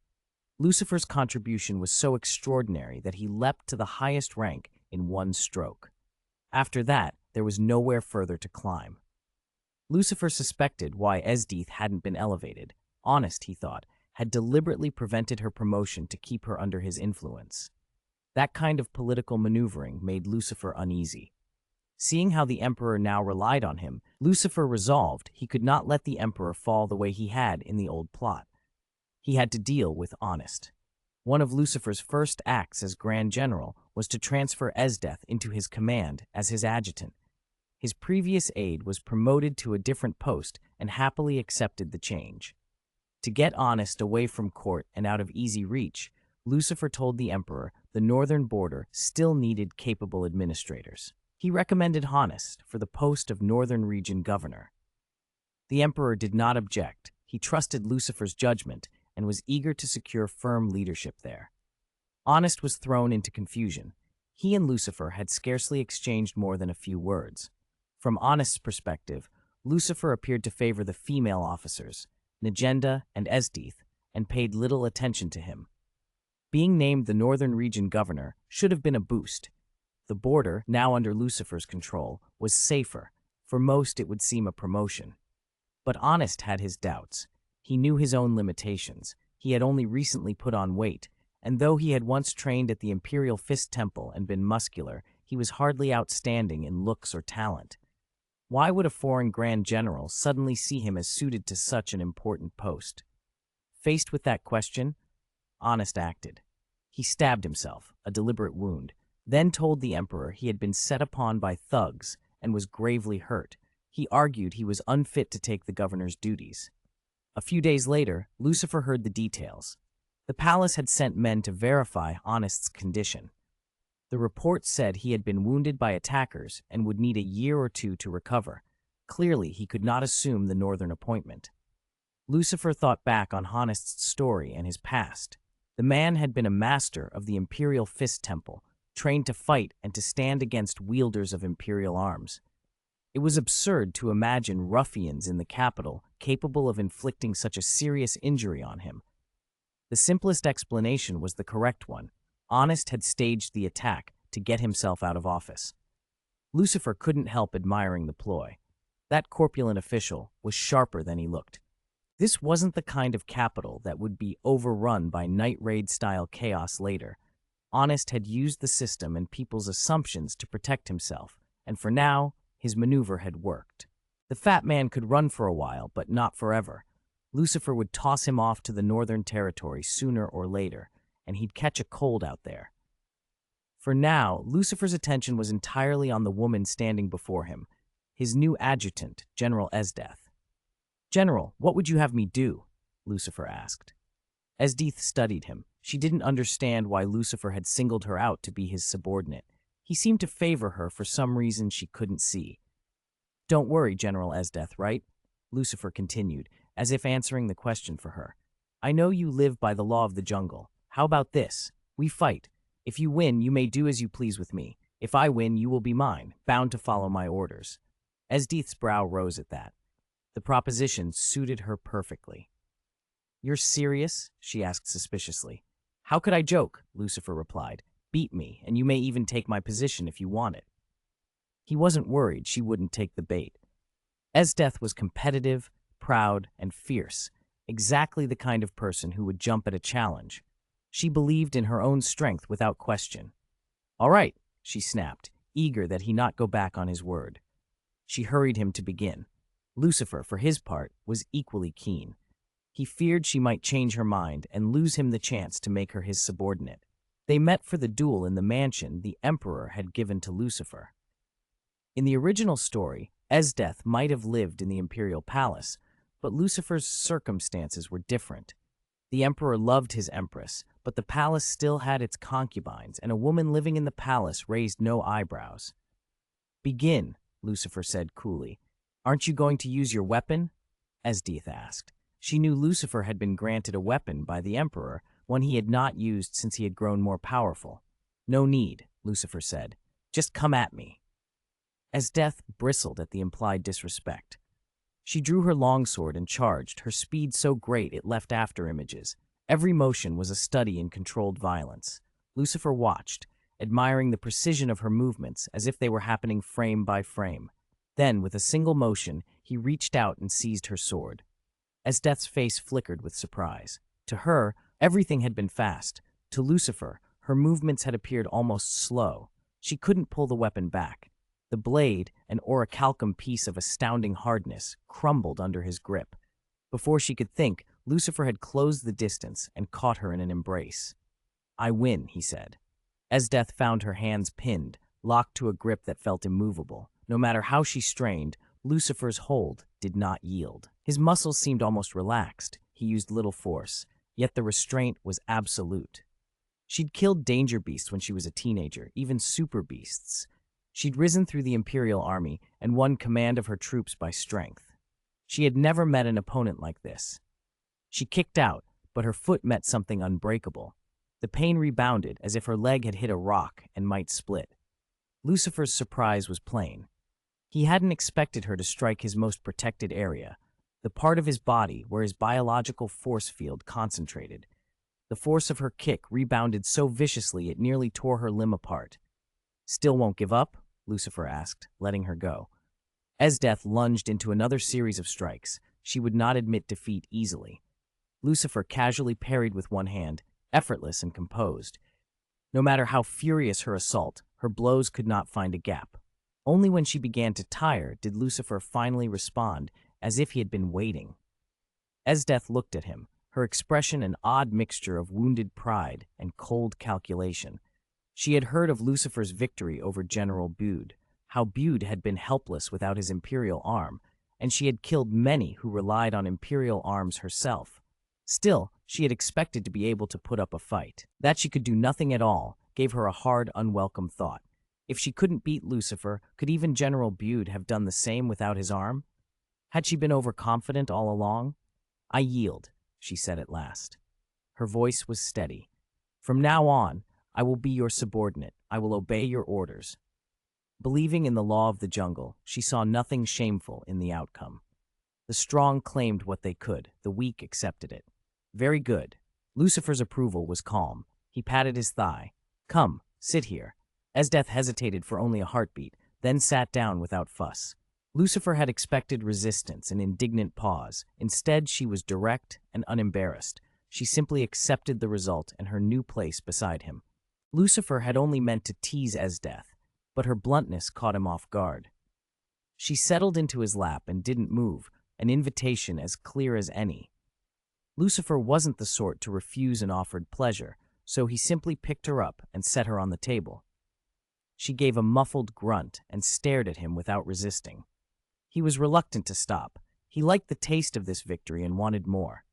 Lucifer's contribution was so extraordinary that he leapt to the highest rank in one stroke. After that, there was nowhere further to climb. Lucifer suspected why Esdeath hadn't been elevated. Honest, he thought, had deliberately prevented her promotion to keep her under his influence. That kind of political maneuvering made Lucifer uneasy. Seeing how the Emperor now relied on him, Lucifer resolved he could not let the Emperor fall the way he had in the old plot. He had to deal with Honest. One of Lucifer's first acts as Grand General was to transfer Esdeath into his command as his adjutant. His previous aide was promoted to a different post and happily accepted the change. To get Honest away from court and out of easy reach, Lucifer told the Emperor the northern border still needed capable administrators. He recommended Honest for the post of Northern Region Governor. The Emperor did not object. He trusted Lucifer's judgment and was eager to secure firm leadership there. Honest was thrown into confusion. He and Lucifer had scarcely exchanged more than a few words. From Honest's perspective, Lucifer appeared to favor the female officers, Najenda and Esdeath, and paid little attention to him. Being named the Northern Region Governor should have been a boost. The border, now under Lucifer's control, was safer. For most, it would seem a promotion. But Honest had his doubts. He knew his own limitations. He had only recently put on weight, and though he had once trained at the Imperial Fist Temple and been muscular, he was hardly outstanding in looks or talent. Why would a foreign Grand General suddenly see him as suited to such an important post? Faced with that question, Honest acted. He stabbed himself, a deliberate wound, then told the Emperor he had been set upon by thugs and was gravely hurt. He argued he was unfit to take the governor's duties. A few days later, Lucifer heard the details. The palace had sent men to verify Honest's condition. The report said he had been wounded by attackers and would need a year or two to recover. Clearly, he could not assume the northern appointment. Lucifer thought back on Honest's story and his past. The man had been a master of the Imperial Fist Temple, trained to fight and to stand against wielders of imperial arms. It was absurd to imagine ruffians in the capital capable of inflicting such a serious injury on him. The simplest explanation was the correct one. Honest had staged the attack to get himself out of office. Lucifer couldn't help admiring the ploy. That corpulent official was sharper than he looked. This wasn't the kind of capital that would be overrun by night raid-style chaos later. Honest had used the system and people's assumptions to protect himself, and for now, his maneuver had worked. The fat man could run for a while, but not forever. Lucifer would toss him off to the Northern Territory sooner or later, and he'd catch a cold out there. For now, Lucifer's attention was entirely on the woman standing before him, his new adjutant, General Esdeath. "General, what would you have me do?" Lucifer asked. Esdeath studied him. She didn't understand why Lucifer had singled her out to be his subordinate. He seemed to favor her for some reason she couldn't see. "Don't worry, General Esdeath, right?" Lucifer continued, as if answering the question for her. "I know you live by the law of the jungle. How about this? We fight. If you win, you may do as you please with me. If I win, you will be mine, bound to follow my orders." Esdeath's brow rose at that. The proposition suited her perfectly. "You're serious?" she asked suspiciously. "How could I joke?" Lucifer replied. "Beat me, and you may even take my position if you want it." He wasn't worried she wouldn't take the bait. Esdeath was competitive, proud, and fierce, exactly the kind of person who would jump at a challenge. She believed in her own strength without question. "All right," she snapped, eager that he not go back on his word. She hurried him to begin. Lucifer, for his part, was equally keen. He feared she might change her mind and lose him the chance to make her his subordinate. They met for the duel in the mansion the Emperor had given to Lucifer. In the original story, Esdeath might have lived in the Imperial Palace, but Lucifer's circumstances were different. The Emperor loved his Empress, but the palace still had its concubines, and a woman living in the palace raised no eyebrows. "Begin," Lucifer said coolly. "Aren't you going to use your weapon?" Esdeath asked. She knew Lucifer had been granted a weapon by the Emperor, one he had not used since he had grown more powerful. "No need," Lucifer said. "Just come at me." Esdeath bristled at the implied disrespect. She drew her longsword and charged, her speed so great it left after-images. Every motion was a study in controlled violence. Lucifer watched, admiring the precision of her movements as if they were happening frame by frame. Then, with a single motion, he reached out and seized her sword. Esdeath's face flickered with surprise. To her, everything had been fast. To Lucifer, her movements had appeared almost slow. She couldn't pull the weapon back. The blade, an orichalcum piece of astounding hardness, crumbled under his grip. Before she could think, Lucifer had closed the distance and caught her in an embrace. "I win," he said. Esdeath found her hands pinned, locked to a grip that felt immovable. No matter how she strained, Lucifer's hold did not yield. His muscles seemed almost relaxed. He used little force, yet the restraint was absolute. She'd killed danger beasts when she was a teenager, even super beasts. She'd risen through the Imperial army and won command of her troops by strength. She had never met an opponent like this. She kicked out, but her foot met something unbreakable. The pain rebounded as if her leg had hit a rock and might split. Lucifer's surprise was plain. He hadn't expected her to strike his most protected area, the part of his body where his biological force field concentrated. The force of her kick rebounded so viciously it nearly tore her limb apart. "Still won't give up?" Lucifer asked, letting her go. Esdeath lunged into another series of strikes. She would not admit defeat easily. Lucifer casually parried with one hand, effortless and composed. No matter how furious her assault, her blows could not find a gap. Only when she began to tire did Lucifer finally respond, as if he had been waiting. Esdeath looked at him, her expression an odd mixture of wounded pride and cold calculation. She had heard of Lucifer's victory over General Bude, how Bude had been helpless without his imperial arm, and she had killed many who relied on imperial arms herself. Still, she had expected to be able to put up a fight. That she could do nothing at all gave her a hard, unwelcome thought. If she couldn't beat Lucifer, could even General Bude have done the same without his arm? Had she been overconfident all along? "I yield," she said at last. Her voice was steady. "From now on, I will be your subordinate. I will obey your orders." Believing in the law of the jungle, she saw nothing shameful in the outcome. The strong claimed what they could, the weak accepted it. "Very good." Lucifer's approval was calm. He patted his thigh. "Come, sit here." Esdeath hesitated for only a heartbeat, then sat down without fuss. Lucifer had expected resistance, an indignant pause. Instead, she was direct and unembarrassed. She simply accepted the result and her new place beside him. Lucifer had only meant to tease Esdeath, but her bluntness caught him off guard. She settled into his lap and didn't move, an invitation as clear as any. Lucifer wasn't the sort to refuse an offered pleasure, so he simply picked her up and set her on the table. She gave a muffled grunt and stared at him without resisting. He was reluctant to stop. He liked the taste of this victory and wanted more.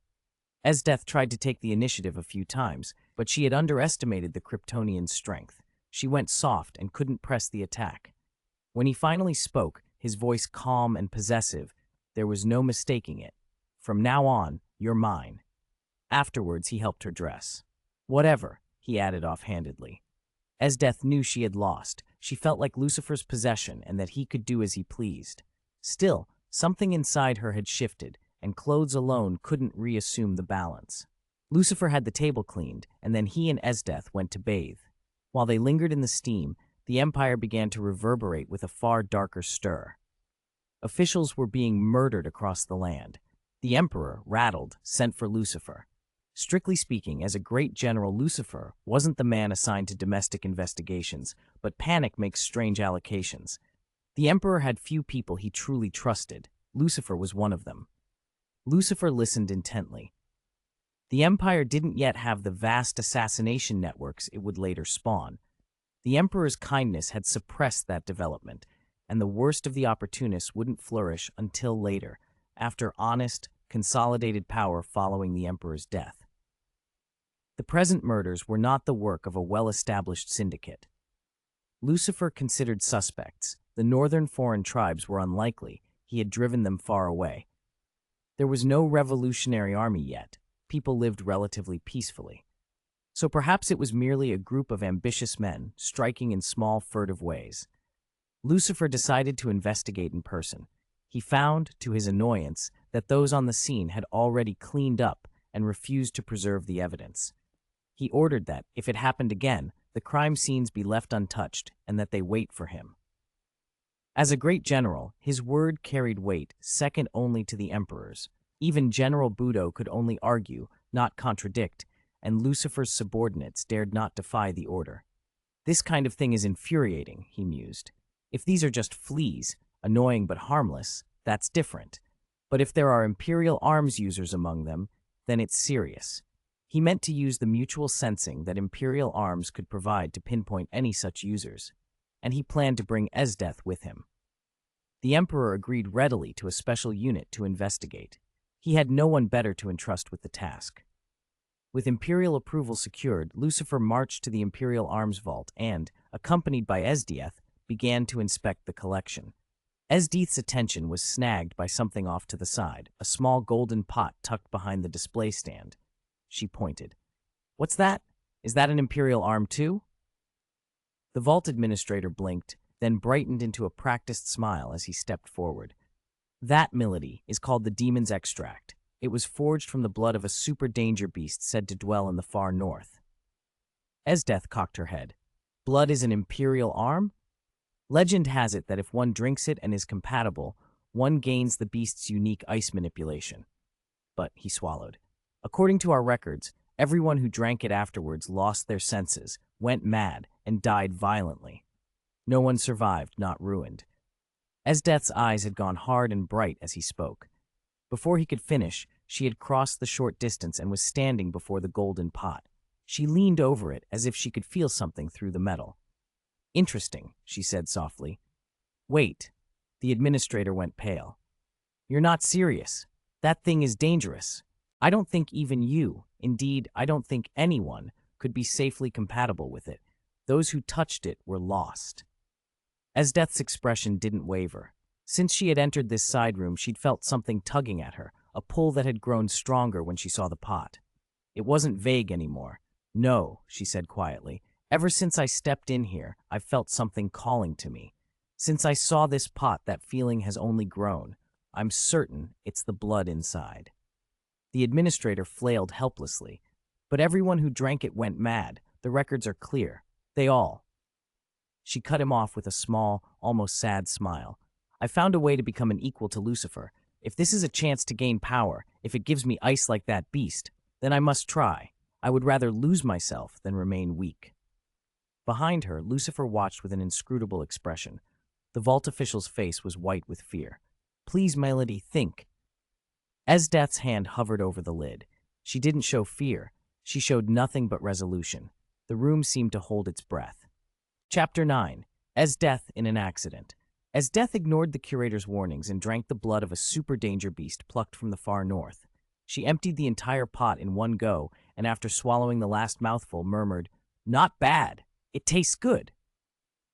Esdeath tried to take the initiative a few times, but she had underestimated the Kryptonian's strength. She went soft and couldn't press the attack. When he finally spoke, his voice calm and possessive, there was no mistaking it. "From now on, you're mine." Afterwards, he helped her dress. "Whatever," he added offhandedly. Esdeath knew she had lost. She felt like Lucifer's possession and that he could do as he pleased. Still, something inside her had shifted, and clothes alone couldn't reassume the balance. Lucifer had the table cleaned, and then he and Esdeath went to bathe. While they lingered in the steam, the Empire began to reverberate with a far darker stir. Officials were being murdered across the land. The Emperor, rattled, sent for Lucifer. Strictly speaking, as a great general, Lucifer wasn't the man assigned to domestic investigations, but panic makes strange allocations. The Emperor had few people he truly trusted. Lucifer was one of them. Lucifer listened intently. The Empire didn't yet have the vast assassination networks it would later spawn. The Emperor's kindness had suppressed that development, and the worst of the opportunists wouldn't flourish until later, after honest, consolidated power following the Emperor's death. The present murders were not the work of a well-established syndicate. Lucifer considered suspects. The northern foreign tribes were unlikely. He had driven them far away. There was no revolutionary army yet. People lived relatively peacefully. So perhaps it was merely a group of ambitious men, striking in small, furtive ways. Lucifer decided to investigate in person. He found, to his annoyance, that those on the scene had already cleaned up and refused to preserve the evidence. He ordered that, if it happened again, the crime scenes be left untouched and that they wait for him. As a great general, his word carried weight, second only to the Emperor's. Even General Budo could only argue, not contradict, and Lucifer's subordinates dared not defy the order. "This kind of thing is infuriating," he mused. "If these are just fleas, annoying but harmless, that's different. But if there are Imperial arms users among them, then it's serious." He meant to use the mutual sensing that Imperial arms could provide to pinpoint any such users, and he planned to bring Esdeath with him. The Emperor agreed readily to a special unit to investigate. He had no one better to entrust with the task. With Imperial approval secured, Lucifer marched to the Imperial Arms Vault and, accompanied by Esdeath, began to inspect the collection. Esdeath's attention was snagged by something off to the side, a small golden pot tucked behind the display stand. She pointed. "What's that? Is that an Imperial arm too?" The vault administrator blinked, then brightened into a practiced smile as he stepped forward. "That, milady, is called the Demon's Extract. It was forged from the blood of a super danger beast said to dwell in the far north." Esdeath cocked her head. "Blood is an Imperial arm?" "Legend has it that if one drinks it and is compatible, one gains the beast's unique ice manipulation." But he swallowed. "According to our records, everyone who drank it afterwards lost their senses, went mad, and died violently. No one survived, not ruined." Esdeath's eyes had gone hard and bright as he spoke. Before he could finish, she had crossed the short distance and was standing before the golden pot. She leaned over it as if she could feel something through the metal. "Interesting," she said softly. "Wait." The administrator went pale. "You're not serious. That thing is dangerous. I don't think even you, indeed, I don't think anyone, could be safely compatible with it. Those who touched it were lost." Esdeath's expression didn't waver. Since she had entered this side room, she'd felt something tugging at her, a pull that had grown stronger when she saw the pot. It wasn't vague anymore. "No," she said quietly. "Ever since I stepped in here, I've felt something calling to me. Since I saw this pot, that feeling has only grown. I'm certain it's the blood inside." The administrator flailed helplessly. "But everyone who drank it went mad. The records are clear. They all." She cut him off with a small, almost sad smile. "I found a way to become an equal to Lucifer. If this is a chance to gain power, if it gives me ice like that beast, then I must try. I would rather lose myself than remain weak." Behind her, Lucifer watched with an inscrutable expression. The vault official's face was white with fear. "Please, Melody, think." Esdeath's hand hovered over the lid. She didn't show fear. She showed nothing but resolution. The room seemed to hold its breath. Chapter 9. As Death in an accident. As Death ignored the curator's warnings and drank the blood of a super danger beast plucked from the far north. She emptied the entire pot in one go, and after swallowing the last mouthful, murmured, "Not bad. It tastes good."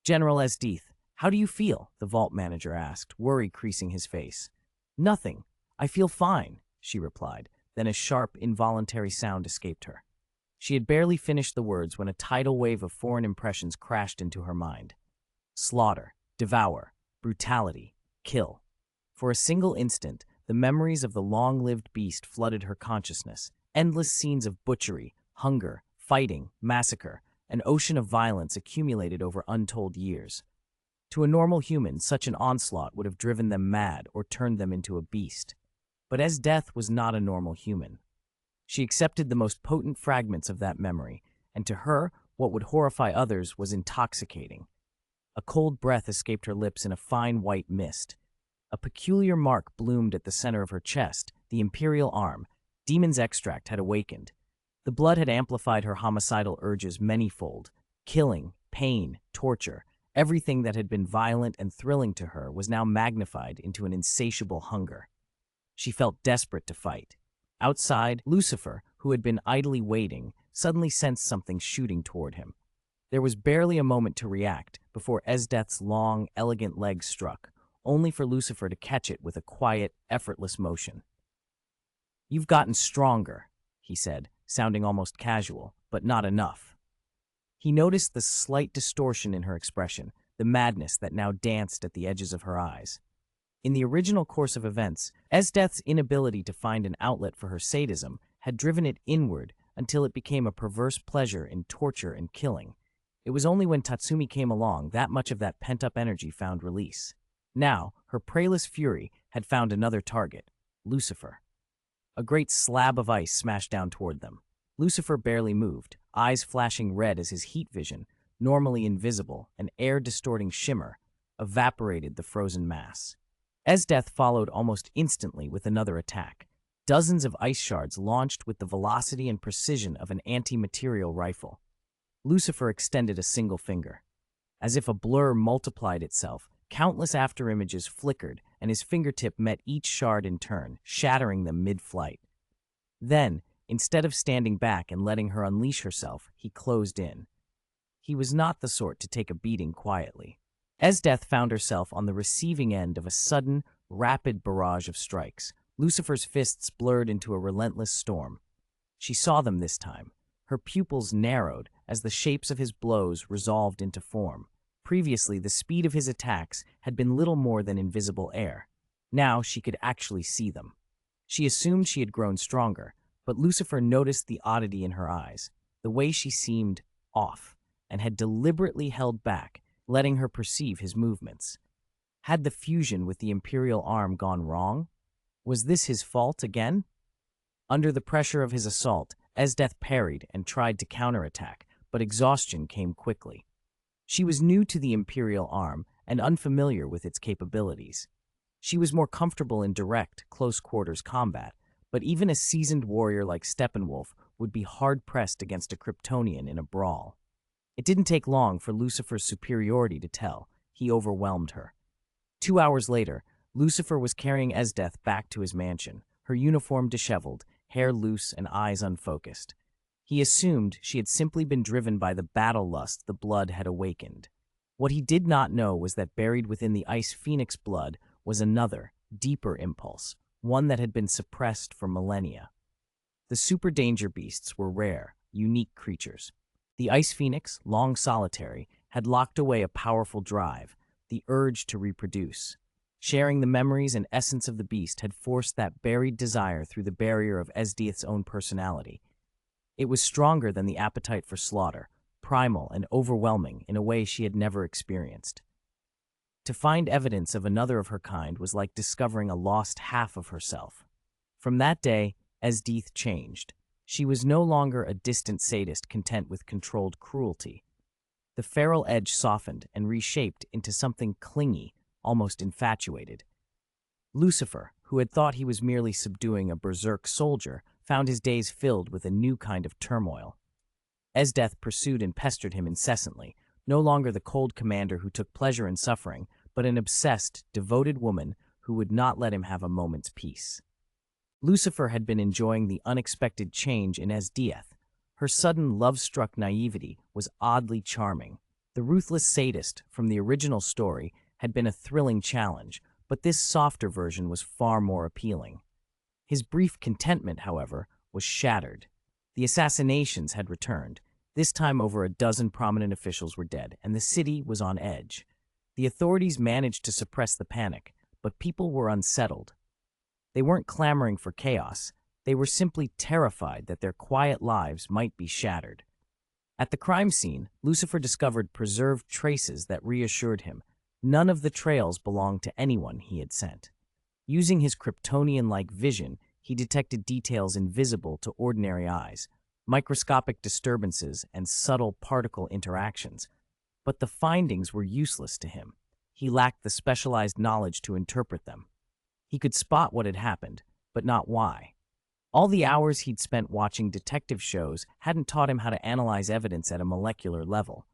"General Esdeath, how do you feel?" the vault manager asked, worry creasing his face. "Nothing. I feel fine," she replied. Then a sharp, involuntary sound escaped her. She had barely finished the words when a tidal wave of foreign impressions crashed into her mind. Slaughter, devour, brutality, kill. For a single instant, the memories of the long-lived beast flooded her consciousness. Endless scenes of butchery, hunger, fighting, massacre, an ocean of violence accumulated over untold years. To a normal human, such an onslaught would have driven them mad or turned them into a beast. But as Death was not a normal human. She accepted the most potent fragments of that memory, and to her, what would horrify others was intoxicating. A cold breath escaped her lips in a fine white mist. A peculiar mark bloomed at the center of her chest, the imperial arm. Demon's extract had awakened. The blood had amplified her homicidal urges manyfold. Killing, pain, torture, everything that had been violent and thrilling to her was now magnified into an insatiable hunger. She felt desperate to fight. Outside, Lucifer, who had been idly waiting, suddenly sensed something shooting toward him. There was barely a moment to react before Esdeath's long, elegant legs struck, only for Lucifer to catch it with a quiet, effortless motion. "You've gotten stronger," he said, sounding almost casual, but not enough. He noticed the slight distortion in her expression, the madness that now danced at the edges of her eyes. In the original course of events, Esdeath's inability to find an outlet for her sadism had driven it inward until it became a perverse pleasure in torture and killing. It was only when Tatsumi came along that much of that pent-up energy found release. Now, her praeless fury had found another target, Lucifer. A great slab of ice smashed down toward them. Lucifer barely moved, eyes flashing red as his heat vision, normally invisible, an air-distorting shimmer, evaporated the frozen mass. Esdeath followed almost instantly with another attack. Dozens of ice shards launched with the velocity and precision of an anti-material rifle. Lucifer extended a single finger. As if a blur multiplied itself, countless afterimages flickered, and his fingertip met each shard in turn, shattering them mid-flight. Then, instead of standing back and letting her unleash herself, he closed in. He was not the sort to take a beating quietly. Esdeath found herself on the receiving end of a sudden, rapid barrage of strikes. Lucifer's fists blurred into a relentless storm. She saw them this time. Her pupils narrowed as the shapes of his blows resolved into form. Previously, the speed of his attacks had been little more than invisible air. Now she could actually see them. She assumed she had grown stronger, but Lucifer noticed the oddity in her eyes, the way she seemed off, and had deliberately held back, letting her perceive his movements. Had the fusion with the Imperial arm gone wrong? Was this his fault again? Under the pressure of his assault, Esdeath parried and tried to counterattack, but exhaustion came quickly. She was new to the Imperial arm and unfamiliar with its capabilities. She was more comfortable in direct, close-quarters combat, but even a seasoned warrior like Steppenwolf would be hard-pressed against a Kryptonian in a brawl. It didn't take long for Lucifer's superiority to tell. He overwhelmed her. 2 hours later, Lucifer was carrying Esdeath back to his mansion, her uniform disheveled, hair loose and eyes unfocused. He assumed she had simply been driven by the battle lust the blood had awakened. What he did not know was that buried within the Ice Phoenix blood was another, deeper impulse, one that had been suppressed for millennia. The super danger beasts were rare, unique creatures. The Ice Phoenix, long solitary, had locked away a powerful drive, the urge to reproduce. Sharing the memories and essence of the beast had forced that buried desire through the barrier of Esdeath's own personality. It was stronger than the appetite for slaughter, primal and overwhelming in a way she had never experienced. To find evidence of another of her kind was like discovering a lost half of herself. From that day, Esdeath changed. She was no longer a distant sadist content with controlled cruelty. The feral edge softened and reshaped into something clingy, almost infatuated. Lucifer, who had thought he was merely subduing a berserk soldier, found his days filled with a new kind of turmoil. Esdeath pursued and pestered him incessantly, no longer the cold commander who took pleasure in suffering, but an obsessed, devoted woman who would not let him have a moment's peace. Lucifer had been enjoying the unexpected change in Esdieth. Her sudden love-struck naivety was oddly charming. The ruthless sadist from the original story had been a thrilling challenge, but this softer version was far more appealing. His brief contentment, however, was shattered. The assassinations had returned. This time over a dozen prominent officials were dead, and the city was on edge. The authorities managed to suppress the panic, but people were unsettled. They weren't clamoring for chaos. They were simply terrified that their quiet lives might be shattered. At the crime scene, Lucifer discovered preserved traces that reassured him. None of the trails belonged to anyone he had sent. Using his Kryptonian-like vision, he detected details invisible to ordinary eyes, microscopic disturbances and subtle particle interactions. But the findings were useless to him. He lacked the specialized knowledge to interpret them. He could spot what had happened, but not why. All the hours he'd spent watching detective shows hadn't taught him how to analyze evidence at a molecular level.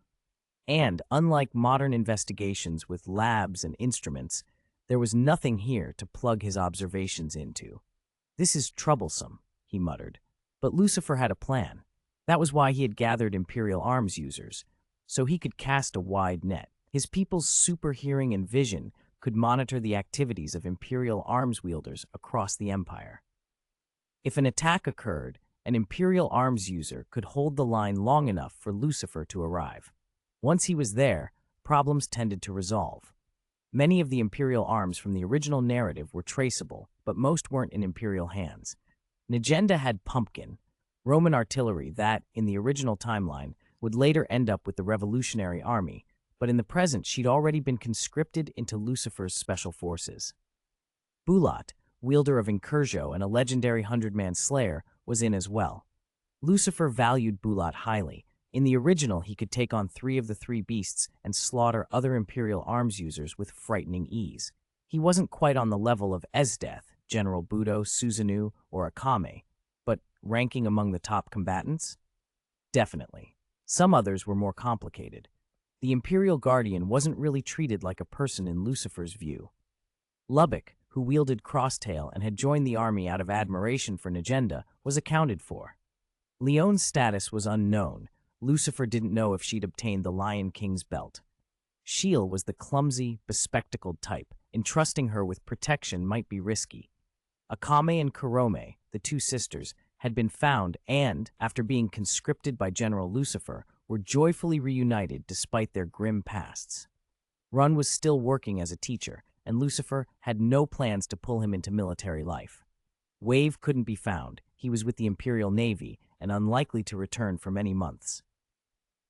And, unlike modern investigations with labs and instruments, there was nothing here to plug his observations into. "This is troublesome," he muttered. But Lucifer had a plan. That was why he had gathered Imperial arms users, so he could cast a wide net. His people's super hearing and vision could monitor the activities of Imperial arms wielders across the Empire. If an attack occurred, an Imperial arms user could hold the line long enough for Lucifer to arrive. Once he was there, problems tended to resolve. Many of the Imperial arms from the original narrative were traceable, but most weren't in Imperial hands. Negenda had Pumpkin, Roman artillery that, in the original timeline, would later end up with the Revolutionary Army, but in the present she'd already been conscripted into Lucifer's special forces. Bulat, wielder of Incursio and a legendary 100-man slayer, was in as well. Lucifer valued Bulat highly. In the original, he could take on 3 of the 3 beasts and slaughter other Imperial arms users with frightening ease. He wasn't quite on the level of Esdeath, General Budo, Susanoo, or Akame, but ranking among the top combatants? Definitely. Some others were more complicated. The Imperial Guardian wasn't really treated like a person in Lucifer's view. Lubbock, who wielded Crosstail and had joined the army out of admiration for Negenda, was accounted for. Leone's status was unknown. Lucifer didn't know if she'd obtained the Lion King's belt. Sheil was the clumsy, bespectacled type. Entrusting her with protection might be risky. Akame and Kurome, the 2 sisters, had been found and, after being conscripted by General Lucifer, were joyfully reunited despite their grim pasts. Run was still working as a teacher, and Lucifer had no plans to pull him into military life. Wave couldn't be found. He was with the Imperial Navy and unlikely to return for many months.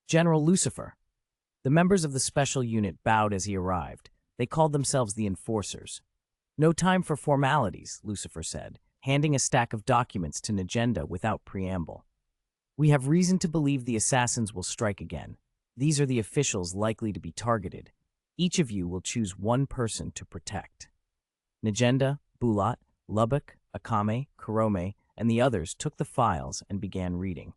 General Lucifer. The members of the special unit bowed as he arrived. They called themselves the Enforcers. "No time for formalities," Lucifer said, handing a stack of documents to Negenda without preamble. "We have reason to believe the assassins will strike again. These are the officials likely to be targeted. Each of you will choose one person to protect." Negenda, Bulat, Lubbock, Akame, Kurome, and the others took the files and began reading.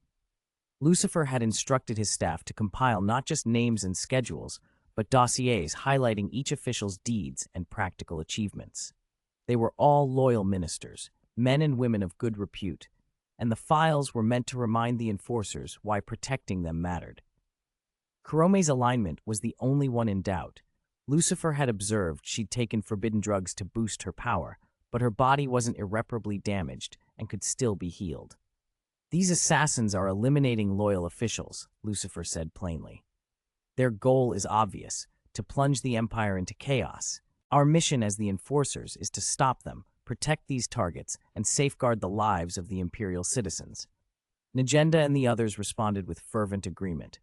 Lucifer had instructed his staff to compile not just names and schedules, but dossiers highlighting each official's deeds and practical achievements. They were all loyal ministers, men and women of good repute, and the files were meant to remind the enforcers why protecting them mattered. Kurome's alignment was the only one in doubt. Lucifer had observed she'd taken forbidden drugs to boost her power, but her body wasn't irreparably damaged and could still be healed. "These assassins are eliminating loyal officials," Lucifer said plainly. "Their goal is obvious, to plunge the Empire into chaos. Our mission as the Enforcers is to stop them, protect these targets, and safeguard the lives of the Imperial citizens." Negenda and the others responded with fervent agreement.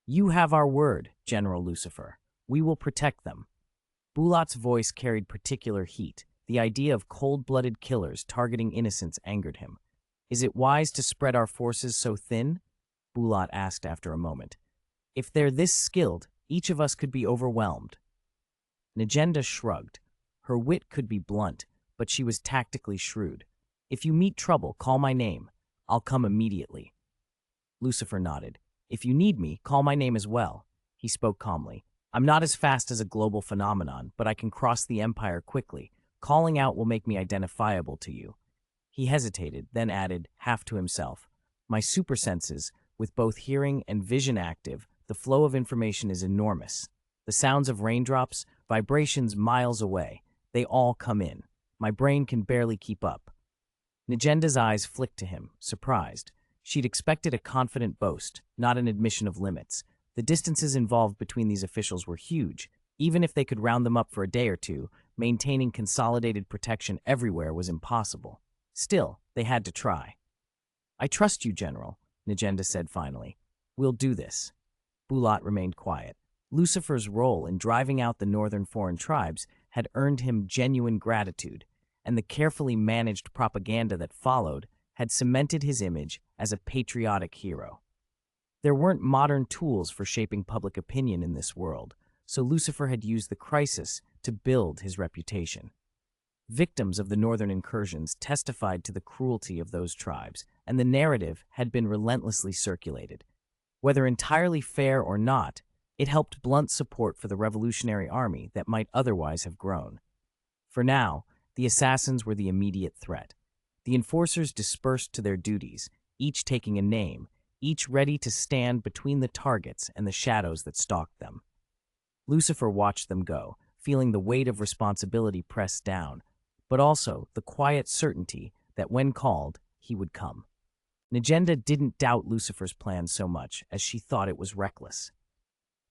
"You have our word, General Lucifer. We will protect them." Bulat's voice carried particular heat. The idea of cold-blooded killers targeting innocents angered him. "Is it wise to spread our forces so thin?" Bulat asked after a moment. "If they're this skilled, each of us could be overwhelmed." Negenda shrugged. Her wit could be blunt, but she was tactically shrewd. "If you meet trouble, call my name. I'll come immediately." Lucifer nodded. "If you need me, call my name as well." He spoke calmly. I'm not as fast as a global phenomenon, but I can cross the empire quickly. Calling out will make me identifiable to you. He hesitated, then added, half to himself, my super senses, with both hearing and vision active, the flow of information is enormous. The sounds of raindrops, vibrations miles away, they all come in. My brain can barely keep up. Nagenda's eyes flicked to him, surprised. She'd expected a confident boast, not an admission of limits. The distances involved between these officials were huge. Even if they could round them up for a day or two, maintaining consolidated protection everywhere was impossible. Still, they had to try. I trust you, General, Nagenda said finally. We'll do this. Bulat remained quiet. Lucifer's role in driving out the northern foreign tribes had earned him genuine gratitude, and the carefully managed propaganda that followed had cemented his image as a patriotic hero. There weren't modern tools for shaping public opinion in this world, so Lucifer had used the crisis to build his reputation. Victims of the northern incursions testified to the cruelty of those tribes, and the narrative had been relentlessly circulated. Whether entirely fair or not, it helped blunt support for the revolutionary army that might otherwise have grown. For now, the assassins were the immediate threat. The enforcers dispersed to their duties, each taking a name, each ready to stand between the targets and the shadows that stalked them. Lucifer watched them go, feeling the weight of responsibility pressed down, but also the quiet certainty that when called, he would come. Nagenda didn't doubt Lucifer's plan so much as she thought it was reckless.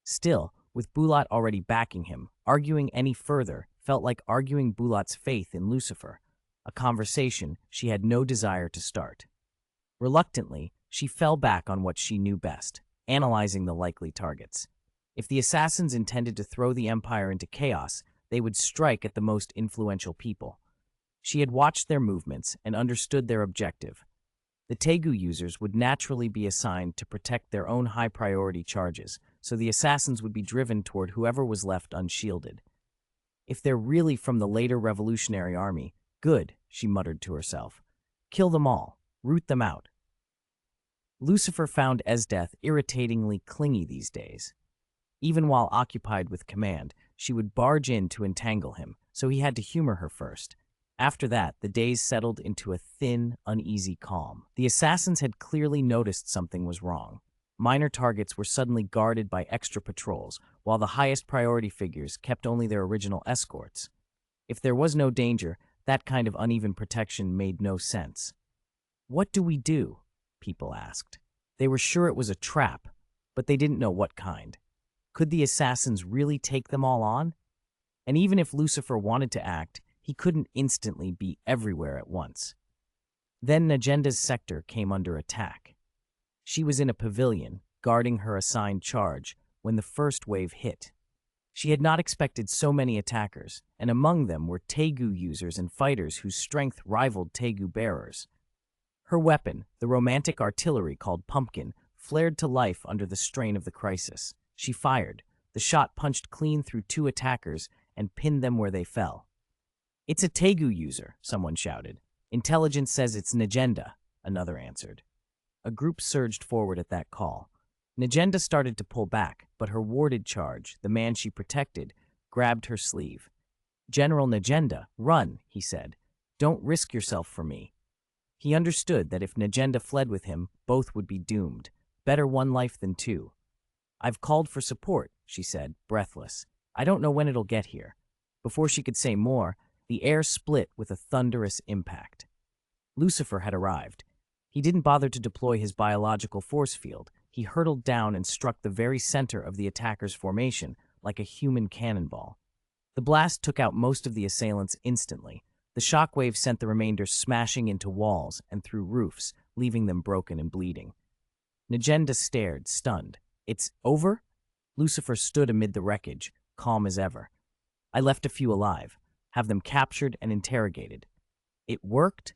Still, with Bulat already backing him, arguing any further felt like arguing Bulat's faith in Lucifer, a conversation she had no desire to start. Reluctantly, she fell back on what she knew best, analyzing the likely targets. If the assassins intended to throw the Empire into chaos, they would strike at the most influential people. She had watched their movements and understood their objective. The Tegu users would naturally be assigned to protect their own high-priority charges, so the assassins would be driven toward whoever was left unshielded. If they're really from the later Revolutionary Army, good, she muttered to herself. Kill them all. Root them out. Lucifer found Esdeath irritatingly clingy these days. Even while occupied with command, she would barge in to entangle him, so he had to humor her first. After that, the days settled into a thin, uneasy calm. The assassins had clearly noticed something was wrong. Minor targets were suddenly guarded by extra patrols, while the highest priority figures kept only their original escorts. If there was no danger, that kind of uneven protection made no sense. What do we do? People asked. They were sure it was a trap, but they didn't know what kind. Could the assassins really take them all on? And even if Lucifer wanted to act, he couldn't instantly be everywhere at once. Then Nagenda's sector came under attack. She was in a pavilion, guarding her assigned charge, when the first wave hit. She had not expected so many attackers, and among them were Tegu users and fighters whose strength rivaled Tegu bearers. Her weapon, the romantic artillery called Pumpkin, flared to life under the strain of the crisis. She fired. The shot punched clean through two attackers and pinned them where they fell. It's a Tegu user, someone shouted. Intelligence says it's Nagenda, another answered. A group surged forward at that call. Nagenda started to pull back, but her warded charge, the man she protected, grabbed her sleeve. General Nagenda, run, he said. Don't risk yourself for me. He understood that if Nagenda fled with him, both would be doomed. Better one life than two. I've called for support, she said, breathless. I don't know when it'll get here. Before she could say more, the air split with a thunderous impact. Lucifer had arrived. He didn't bother to deploy his biological force field. He hurtled down and struck the very center of the attacker's formation like a human cannonball. The blast took out most of the assailants instantly. The shockwave sent the remainder smashing into walls and through roofs, leaving them broken and bleeding. Nagenda stared, stunned. It's over? Lucifer stood amid the wreckage, calm as ever. I left a few alive, have them captured and interrogated. It worked?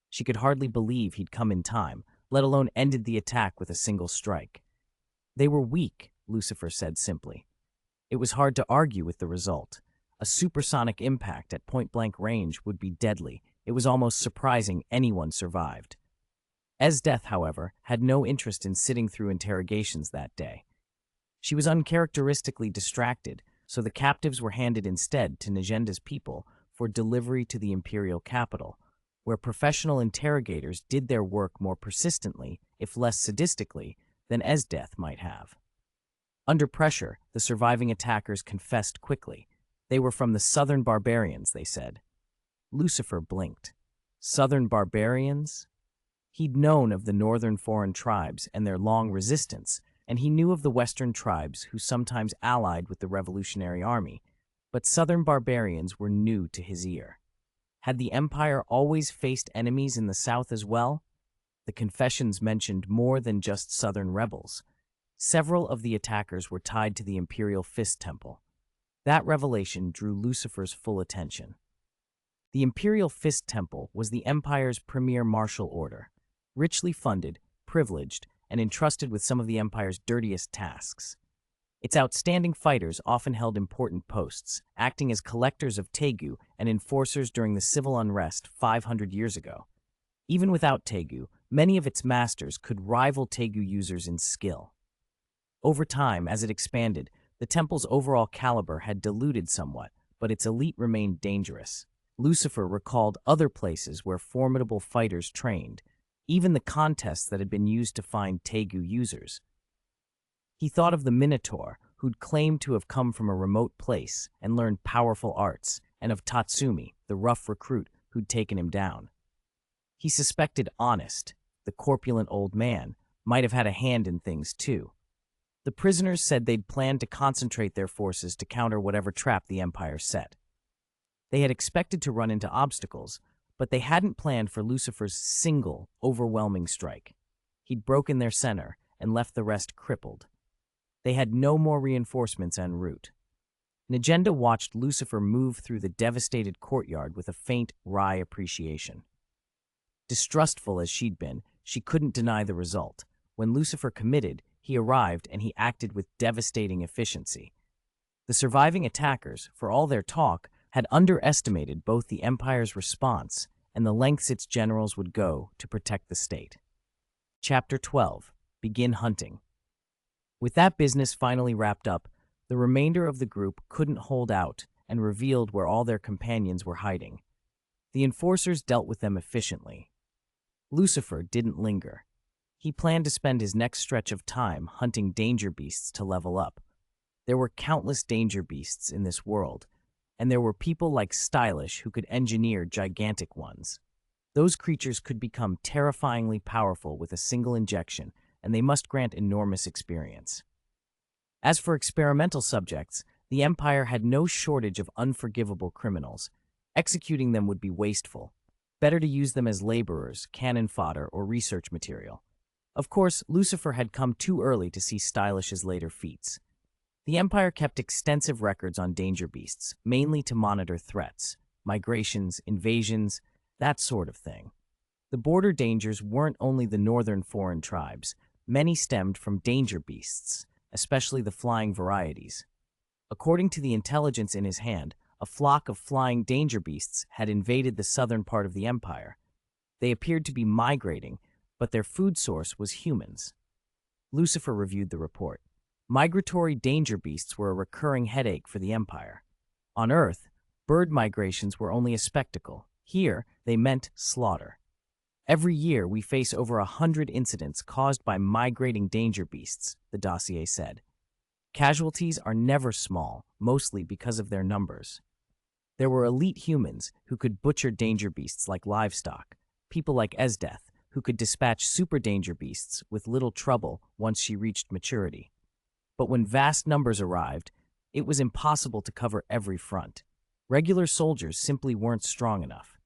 She could hardly believe he'd come in time, let alone ended the attack with a single strike. They were weak, Lucifer said simply. It was hard to argue with the result. A supersonic impact at point-blank range would be deadly. It was almost surprising anyone survived. Esdeath, however, had no interest in sitting through interrogations that day. She was uncharacteristically distracted, so the captives were handed instead to Nagenda's people for delivery to the imperial capital, where professional interrogators did their work more persistently, if less sadistically, than Esdeath might have. Under pressure, the surviving attackers confessed quickly. They were from the southern barbarians, they said. Lucifer blinked. Southern barbarians? He'd known of the northern foreign tribes and their long resistance, and he knew of the western tribes who sometimes allied with the Revolutionary Army, but southern barbarians were new to his ear. Had the Empire always faced enemies in the south as well? The confessions mentioned more than just southern rebels. Several of the attackers were tied to the Imperial Fist Temple. That revelation drew Lucifer's full attention. The Imperial Fist Temple was the Empire's premier martial order, richly funded, privileged, and entrusted with some of the Empire's dirtiest tasks. Its outstanding fighters often held important posts, acting as collectors of tegu and enforcers during the civil unrest 500 years ago. Even without tegu, many of its masters could rival tegu users in skill. Over time, as it expanded, the temple's overall caliber had diluted somewhat, but its elite remained dangerous. Lucifer recalled other places where formidable fighters trained, even the contests that had been used to find tegu users. He thought of the Minotaur, who'd claimed to have come from a remote place and learned powerful arts, and of Tatsumi, the rough recruit who'd taken him down. He suspected Honest, the corpulent old man, might have had a hand in things too. The prisoners said they'd planned to concentrate their forces to counter whatever trap the Empire set. They had expected to run into obstacles, but they hadn't planned for Lucifer's single, overwhelming strike. He'd broken their center and left the rest crippled. They had no more reinforcements en route. Nagenda watched Lucifer move through the devastated courtyard with a faint, wry appreciation. Distrustful as she'd been, she couldn't deny the result. When Lucifer committed, he arrived and he acted with devastating efficiency. The surviving attackers, for all their talk, had underestimated both the Empire's response and the lengths its generals would go to protect the state. Chapter 12. Begin Hunting. With that business finally wrapped up, the remainder of the group couldn't hold out and revealed where all their companions were hiding. The enforcers dealt with them efficiently. Lucifer didn't linger. He planned to spend his next stretch of time hunting danger beasts to level up. There were countless danger beasts in this world, and there were people like Stylish who could engineer gigantic ones. Those creatures could become terrifyingly powerful with a single injection, and they must grant enormous experience. As for experimental subjects, the Empire had no shortage of unforgivable criminals. Executing them would be wasteful. Better to use them as laborers, cannon fodder, or research material. Of course, Lucifer had come too early to see Stylish's later feats. The Empire kept extensive records on danger beasts, mainly to monitor threats, migrations, invasions, that sort of thing. The border dangers weren't only the northern foreign tribes. Many stemmed from danger beasts, especially the flying varieties. According to the intelligence in his hand, a flock of flying danger beasts had invaded the southern part of the Empire. They appeared to be migrating, but their food source was humans. Lucifer reviewed the report. Migratory danger beasts were a recurring headache for the Empire. On Earth, bird migrations were only a spectacle. Here, they meant slaughter. Every year, we face over 100 incidents caused by migrating danger beasts, the dossier said. Casualties are never small, mostly because of their numbers. There were elite humans who could butcher danger beasts like livestock, people like Esdeath, who could dispatch super danger beasts with little trouble once she reached maturity. But when vast numbers arrived, it was impossible to cover every front. Regular soldiers simply weren't strong enough.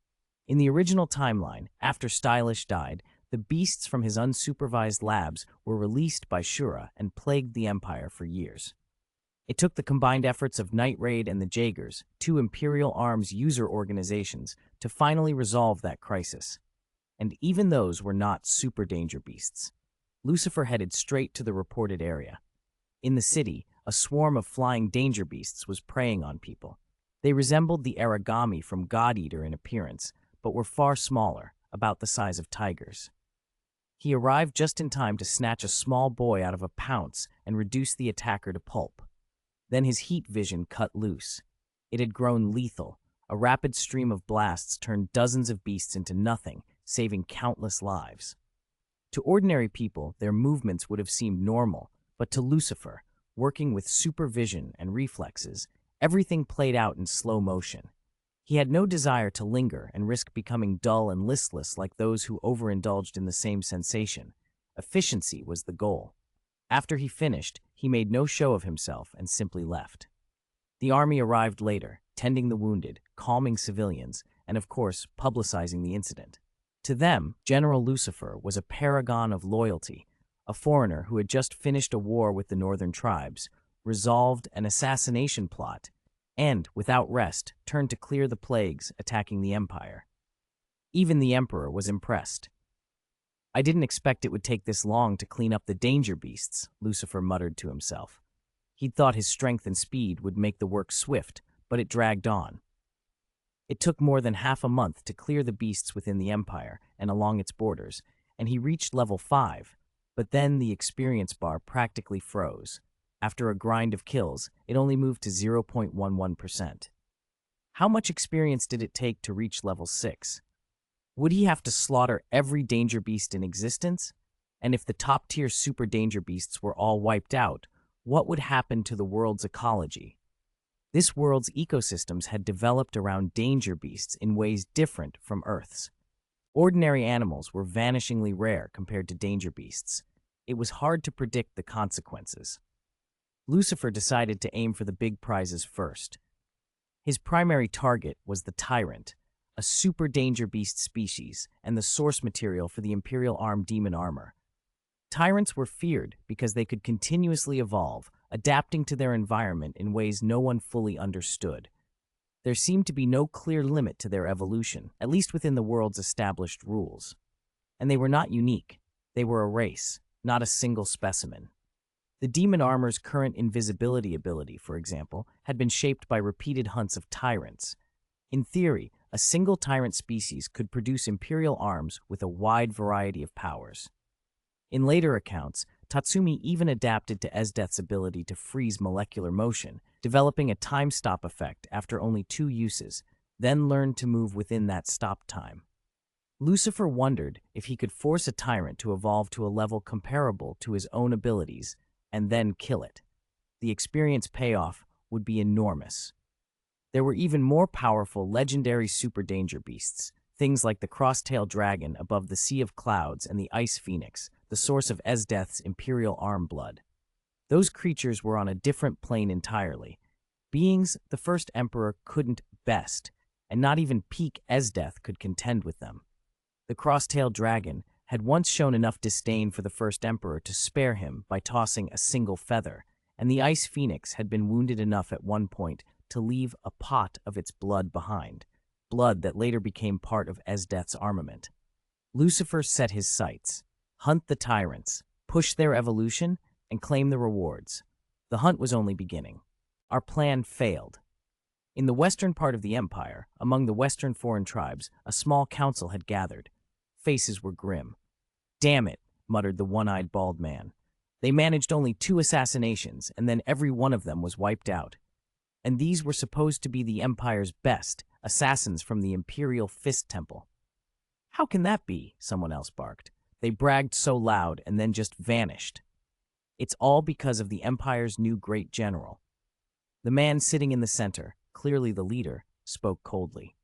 In the original timeline, after Stylish died, the beasts from his unsupervised labs were released by Shura and plagued the Empire for years. It took the combined efforts of Night Raid and the Jaegers, two Imperial Arms user organizations, to finally resolve that crisis. And even those were not super danger beasts. Lucifer headed straight to the reported area. In the city, a swarm of flying danger beasts was preying on people. They resembled the Aragami from God Eater in appearance, but were far smaller, about the size of tigers. He arrived just in time to snatch a small boy out of a pounce and reduce the attacker to pulp. Then his heat vision cut loose. It had grown lethal. A rapid stream of blasts turned dozens of beasts into nothing, saving countless lives. To ordinary people, their movements would have seemed normal, but to Lucifer, working with supervision and reflexes, everything played out in slow motion. He had no desire to linger and risk becoming dull and listless like those who overindulged in the same sensation. Efficiency was the goal. After he finished, he made no show of himself and simply left. The army arrived later, tending the wounded, calming civilians, and of course, publicizing the incident. To them, General Lucifer was a paragon of loyalty, a foreigner who had just finished a war with the northern tribes, resolved an assassination plot, and, without rest, turned to clear the plagues attacking the empire. Even the emperor was impressed. "I didn't expect it would take this long to clean up the danger beasts," Lucifer muttered to himself. He'd thought his strength and speed would make the work swift, but it dragged on. It took more than half a month to clear the beasts within the empire and along its borders, and he reached level 5, but then the experience bar practically froze. After a grind of kills, it only moved to 0.11%. How much experience did it take to reach level 6? Would he have to slaughter every danger beast in existence? And if the top-tier super danger beasts were all wiped out, what would happen to the world's ecology? This world's ecosystems had developed around danger beasts in ways different from Earth's. Ordinary animals were vanishingly rare compared to danger beasts. It was hard to predict the consequences. Lucifer decided to aim for the big prizes first. His primary target was the Tyrant, a super danger beast species and the source material for the Imperial Arm demon armor. Tyrants were feared because they could continuously evolve, adapting to their environment in ways no one fully understood. There seemed to be no clear limit to their evolution, at least within the world's established rules. And they were not unique. They were a race, not a single specimen. The demon armor's current invisibility ability, for example, had been shaped by repeated hunts of tyrants. In theory, a single tyrant species could produce imperial arms with a wide variety of powers. In later accounts, Tatsumi even adapted to Esdeath's ability to freeze molecular motion, developing a time stop effect after only 2 uses, then learned to move within that stop time. Lucifer wondered if he could force a tyrant to evolve to a level comparable to his own abilities and then kill it. The experience payoff would be enormous. There were even more powerful legendary super danger beasts, things like the cross-tailed dragon above the Sea of Clouds and the Ice Phoenix, the source of Esdeath's imperial arm blood. Those creatures were on a different plane entirely. Beings the first emperor couldn't best, and not even peak Esdeath could contend with them. The cross-tailed dragon had once shown enough disdain for the first emperor to spare him by tossing a single feather, and the Ice Phoenix had been wounded enough at one point to leave a pot of its blood behind, blood that later became part of Esdeath's armament. Lucifer set his sights: hunt the tyrants, push their evolution, and claim the rewards. The hunt was only beginning. Our plan failed. In the western part of the empire, among the western foreign tribes, a small council had gathered. Faces were grim. "Damn it," muttered the one-eyed bald man. "They managed only 2 assassinations, and then every one of them was wiped out. And these were supposed to be the Empire's best, assassins from the Imperial Fist Temple." "How can that be?" someone else barked. "They bragged so loud and then just vanished." "It's all because of the Empire's new great general." The man sitting in the center, clearly the leader, spoke coldly.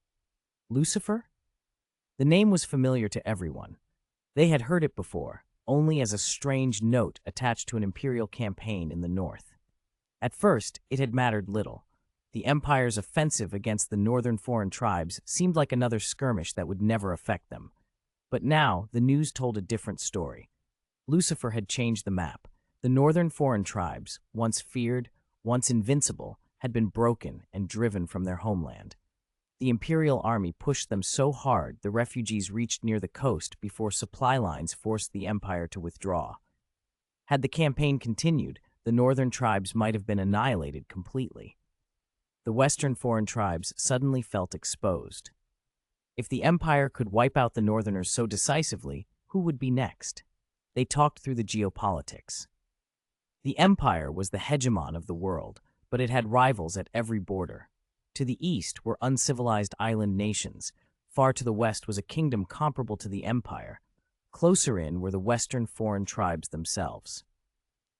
Lucifer? The name was familiar to everyone. They had heard it before, only as a strange note attached to an imperial campaign in the north. At first, it had mattered little. The Empire's offensive against the northern foreign tribes seemed like another skirmish that would never affect them. But now, the news told a different story. Lucifer had changed the map. The northern foreign tribes, once feared, once invincible, had been broken and driven from their homeland. The Imperial Army pushed them so hard the refugees reached near the coast before supply lines forced the Empire to withdraw. Had the campaign continued, the northern tribes might have been annihilated completely. The western foreign tribes suddenly felt exposed. If the Empire could wipe out the northerners so decisively, who would be next? They talked through the geopolitics. The Empire was the hegemon of the world, but it had rivals at every border. To the east were uncivilized island nations. Far to the west was a kingdom comparable to the Empire. Closer in were the western foreign tribes themselves.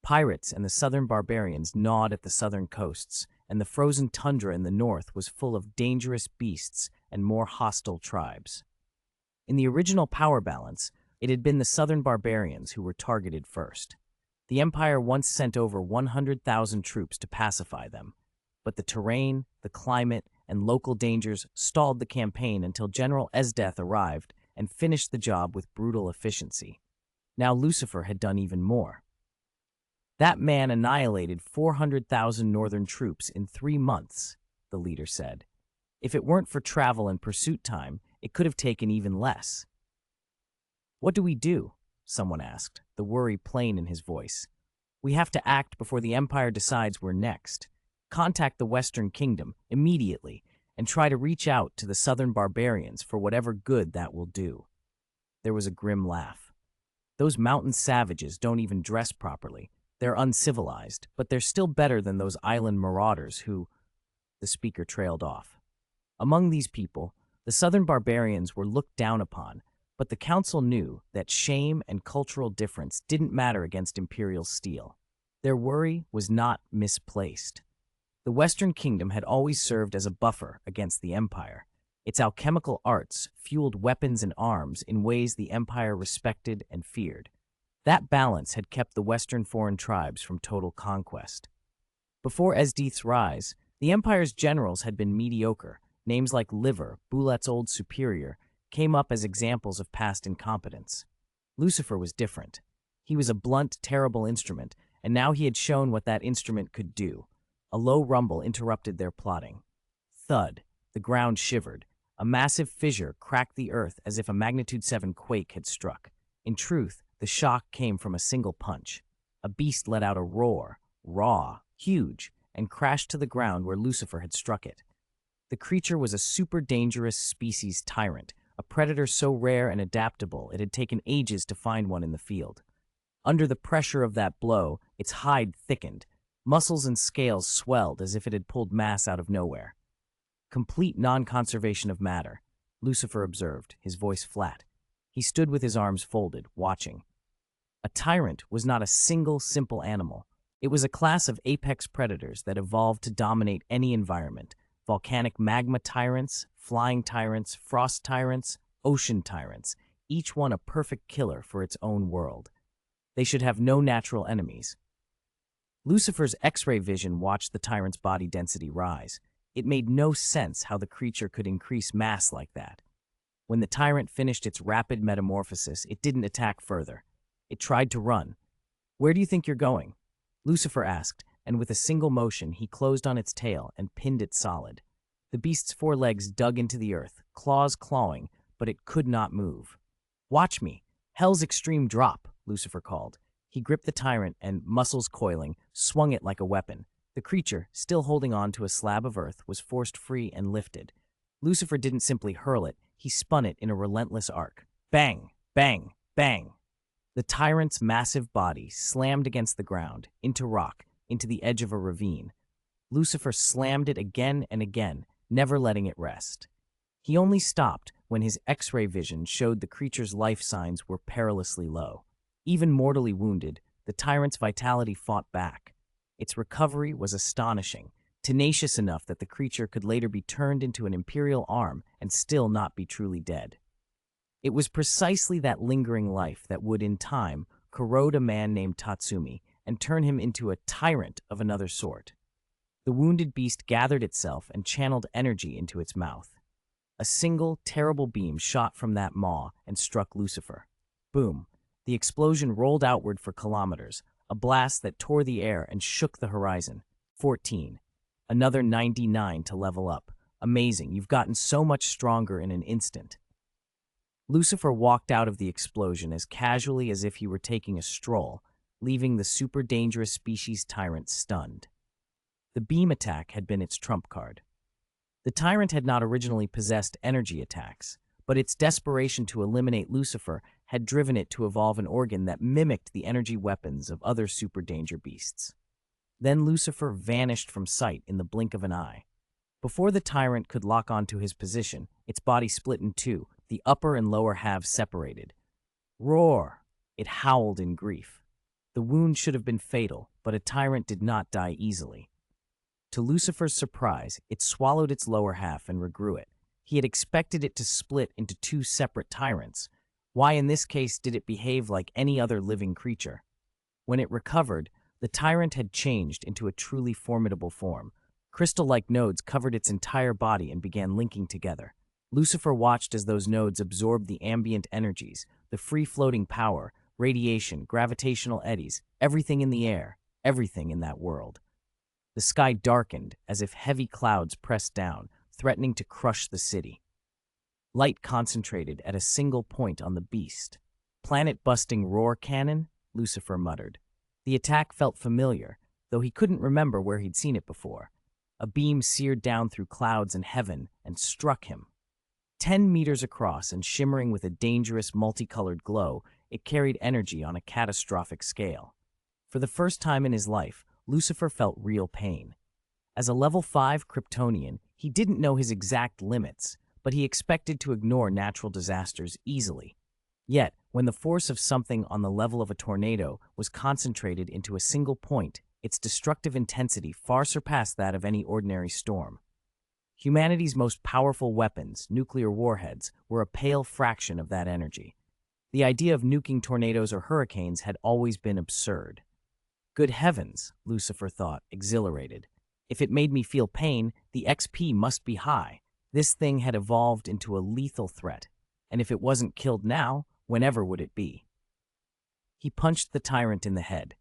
Pirates and the southern barbarians gnawed at the southern coasts, and the frozen tundra in the north was full of dangerous beasts and more hostile tribes. In the original power balance, it had been the southern barbarians who were targeted first. The Empire once sent over 100,000 troops to pacify them, but the terrain, the climate, and local dangers stalled the campaign until General Esdeath arrived and finished the job with brutal efficiency. Now Lucifer had done even more. That man annihilated 400,000 northern troops in 3 months, the leader said. If it weren't for travel and pursuit time, it could have taken even less. What do we do? Someone asked, the worry plain in his voice. We have to act before the Empire decides we're next. Contact the Western Kingdom immediately and try to reach out to the southern barbarians for whatever good that will do. There was a grim laugh. Those mountain savages don't even dress properly. They're uncivilized, but they're still better than those island marauders who... The speaker trailed off. Among these people, the southern barbarians were looked down upon, but the council knew that shame and cultural difference didn't matter against imperial steel. Their worry was not misplaced. The Western Kingdom had always served as a buffer against the Empire. Its alchemical arts fueled weapons and arms in ways the Empire respected and feared. That balance had kept the Western foreign tribes from total conquest. Before Esdeath's rise, the Empire's generals had been mediocre. Names like Liver, Bulat's old superior, came up as examples of past incompetence. Lucifer was different. He was a blunt, terrible instrument, and now he had shown what that instrument could do. A low rumble interrupted their plotting. Thud, the ground shivered. A massive fissure cracked the earth as if a magnitude 7 quake had struck. In truth, the shock came from a single punch. A beast let out a roar, raw, huge, and crashed to the ground where Lucifer had struck it. The creature was a super dangerous species tyrant, a predator so rare and adaptable it had taken ages to find one in the field. Under the pressure of that blow, its hide thickened. Muscles and scales swelled as if it had pulled mass out of nowhere. Complete non-conservation of matter, Lucifer observed, his voice flat. He stood with his arms folded, watching. A tyrant was not a single, simple animal. It was a class of apex predators that evolved to dominate any environment. Volcanic magma tyrants, flying tyrants, frost tyrants, ocean tyrants, each one a perfect killer for its own world. They should have no natural enemies. Lucifer's X-ray vision watched the tyrant's body density rise. It made no sense how the creature could increase mass like that. When the tyrant finished its rapid metamorphosis, it didn't attack further. It tried to run. "Where do you think you're going?" Lucifer asked, and with a single motion, he closed on its tail and pinned it solid. The beast's 4 legs dug into the earth, claws clawing, but it could not move. "Watch me! Hell's extreme drop," Lucifer called. He gripped the tyrant and, muscles coiling, swung it like a weapon. The creature, still holding on to a slab of earth, was forced free and lifted. Lucifer didn't simply hurl it, he spun it in a relentless arc. Bang! Bang! Bang! The tyrant's massive body slammed against the ground, into rock, into the edge of a ravine. Lucifer slammed it again and again, never letting it rest. He only stopped when his X-ray vision showed the creature's life signs were perilously low. Even mortally wounded, the tyrant's vitality fought back. Its recovery was astonishing, tenacious enough that the creature could later be turned into an imperial arm and still not be truly dead. It was precisely that lingering life that would, in time, corrode a man named Tatsumi and turn him into a tyrant of another sort. The wounded beast gathered itself and channeled energy into its mouth. A single, terrible beam shot from that maw and struck Lucifer. Boom! The explosion rolled outward for kilometers, a blast that tore the air and shook the horizon. 14. Another 99 to level up. Amazing, you've gotten so much stronger in an instant. Lucifer walked out of the explosion as casually as if he were taking a stroll, leaving the super dangerous species tyrant stunned. The beam attack had been its trump card. The tyrant had not originally possessed energy attacks, but its desperation to eliminate Lucifer had driven it to evolve an organ that mimicked the energy weapons of other super danger beasts. Then Lucifer vanished from sight in the blink of an eye. Before the tyrant could lock onto his position, its body split in two, the upper and lower halves separated. Roar! It howled in grief. The wound should have been fatal, but a tyrant did not die easily. To Lucifer's surprise, it swallowed its lower half and regrew it. He had expected it to split into two separate tyrants. Why in this case did it behave like any other living creature? When it recovered, the tyrant had changed into a truly formidable form. Crystal-like nodes covered its entire body and began linking together. Lucifer watched as those nodes absorbed the ambient energies, the free-floating power, radiation, gravitational eddies, everything in the air, everything in that world. The sky darkened as if heavy clouds pressed down, threatening to crush the city. Light concentrated at a single point on the beast. Planet-busting roar cannon? Lucifer muttered. The attack felt familiar, though he couldn't remember where he'd seen it before. A beam seared down through clouds and heaven and struck him. 10 meters across and shimmering with a dangerous multicolored glow, it carried energy on a catastrophic scale. For the first time in his life, Lucifer felt real pain. As a level 5 Kryptonian, he didn't know his exact limits, but he expected to ignore natural disasters easily. Yet, when the force of something on the level of a tornado was concentrated into a single point, its destructive intensity far surpassed that of any ordinary storm. Humanity's most powerful weapons, nuclear warheads, were a pale fraction of that energy. The idea of nuking tornadoes or hurricanes had always been absurd. Good heavens, Lucifer thought, exhilarated. If it made me feel pain, the XP must be high. This thing had evolved into a lethal threat, and if it wasn't killed now, whenever would it be? He punched the tyrant in the head.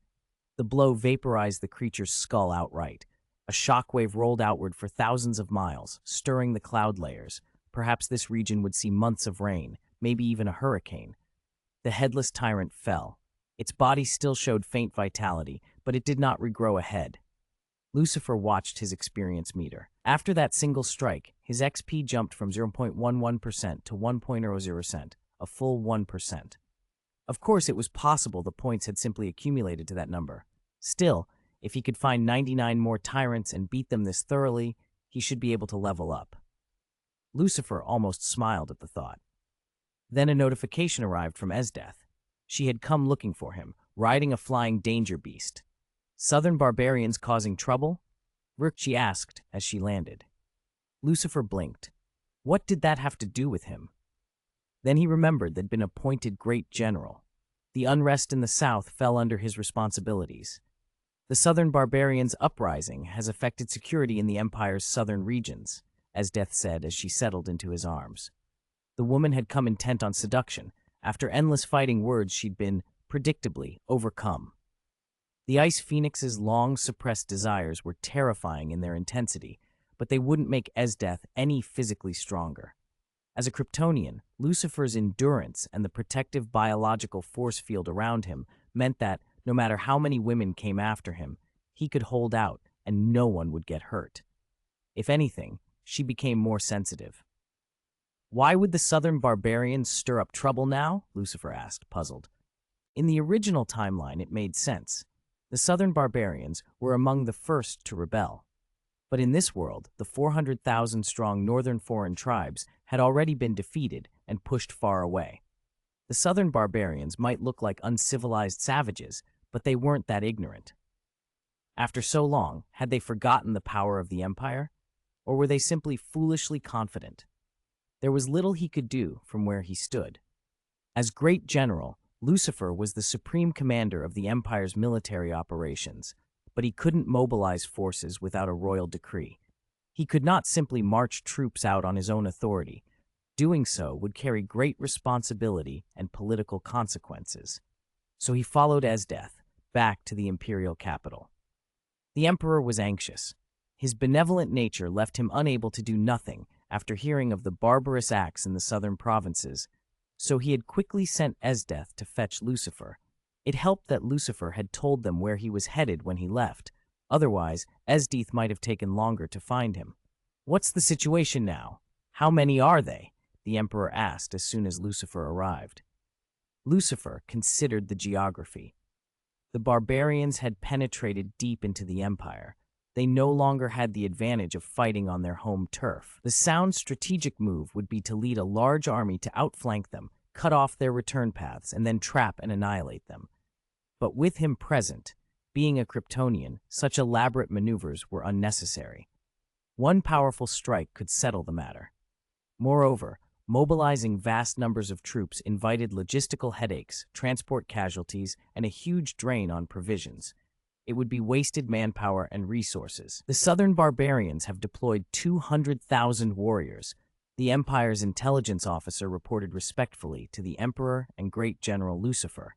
The blow vaporized the creature's skull outright. A shockwave rolled outward for thousands of miles, stirring the cloud layers. Perhaps this region would see months of rain, maybe even a hurricane. The headless tyrant fell. Its body still showed faint vitality, but it did not regrow a head. Lucifer watched his experience meter. After that single strike, his XP jumped from 0.11% to 1.00%, a full 1%. Of course, it was possible the points had simply accumulated to that number. Still, if he could find 99 more tyrants and beat them this thoroughly, he should be able to level up. Lucifer almost smiled at the thought. Then a notification arrived from Esdeath. She had come looking for him, riding a flying danger beast. Southern barbarians causing trouble? She asked as she landed. Lucifer blinked. What did that have to do with him? Then he remembered they'd been appointed great general. The unrest in the south fell under his responsibilities. The southern barbarians' uprising has affected security in the Empire's southern regions, Esdeath said as she settled into his arms. The woman had come intent on seduction. After endless fighting words, she'd been, predictably, overcome. The Ice Phoenix's long-suppressed desires were terrifying in their intensity, but they wouldn't make Esdeath any physically stronger. As a Kryptonian, Lucifer's endurance and the protective biological force field around him meant that, no matter how many women came after him, he could hold out and no one would get hurt. If anything, she became more sensitive. Why would the southern barbarians stir up trouble now? Lucifer asked, puzzled. In the original timeline, it made sense. The southern barbarians were among the first to rebel. But in this world, the 400,000-strong northern foreign tribes had already been defeated and pushed far away. The southern barbarians might look like uncivilized savages, but they weren't that ignorant. After so long, had they forgotten the power of the Empire? Or were they simply foolishly confident? There was little he could do from where he stood. As great general, Lucifer was the supreme commander of the Empire's military operations, but he couldn't mobilize forces without a royal decree. He could not simply march troops out on his own authority. Doing so would carry great responsibility and political consequences. So he followed Esdeath back to the imperial capital. The emperor was anxious. His benevolent nature left him unable to do nothing after hearing of the barbarous acts in the southern provinces, so he had quickly sent Esdeath to fetch Lucifer. It helped that Lucifer had told them where he was headed when he left. Otherwise, Esdeath might have taken longer to find him. "What's the situation now? How many are they?" the emperor asked as soon as Lucifer arrived. Lucifer considered the geography. The barbarians had penetrated deep into the empire. They no longer had the advantage of fighting on their home turf. The sound strategic move would be to lead a large army to outflank them, cut off their return paths, and then trap and annihilate them. But with him present, being a Kryptonian, such elaborate maneuvers were unnecessary. One powerful strike could settle the matter. Moreover, mobilizing vast numbers of troops invited logistical headaches, transport casualties, and a huge drain on provisions. It would be wasted manpower and resources. The southern barbarians have deployed 200,000 warriors. The Empire's intelligence officer reported respectfully to the Emperor and Great General Lucifer.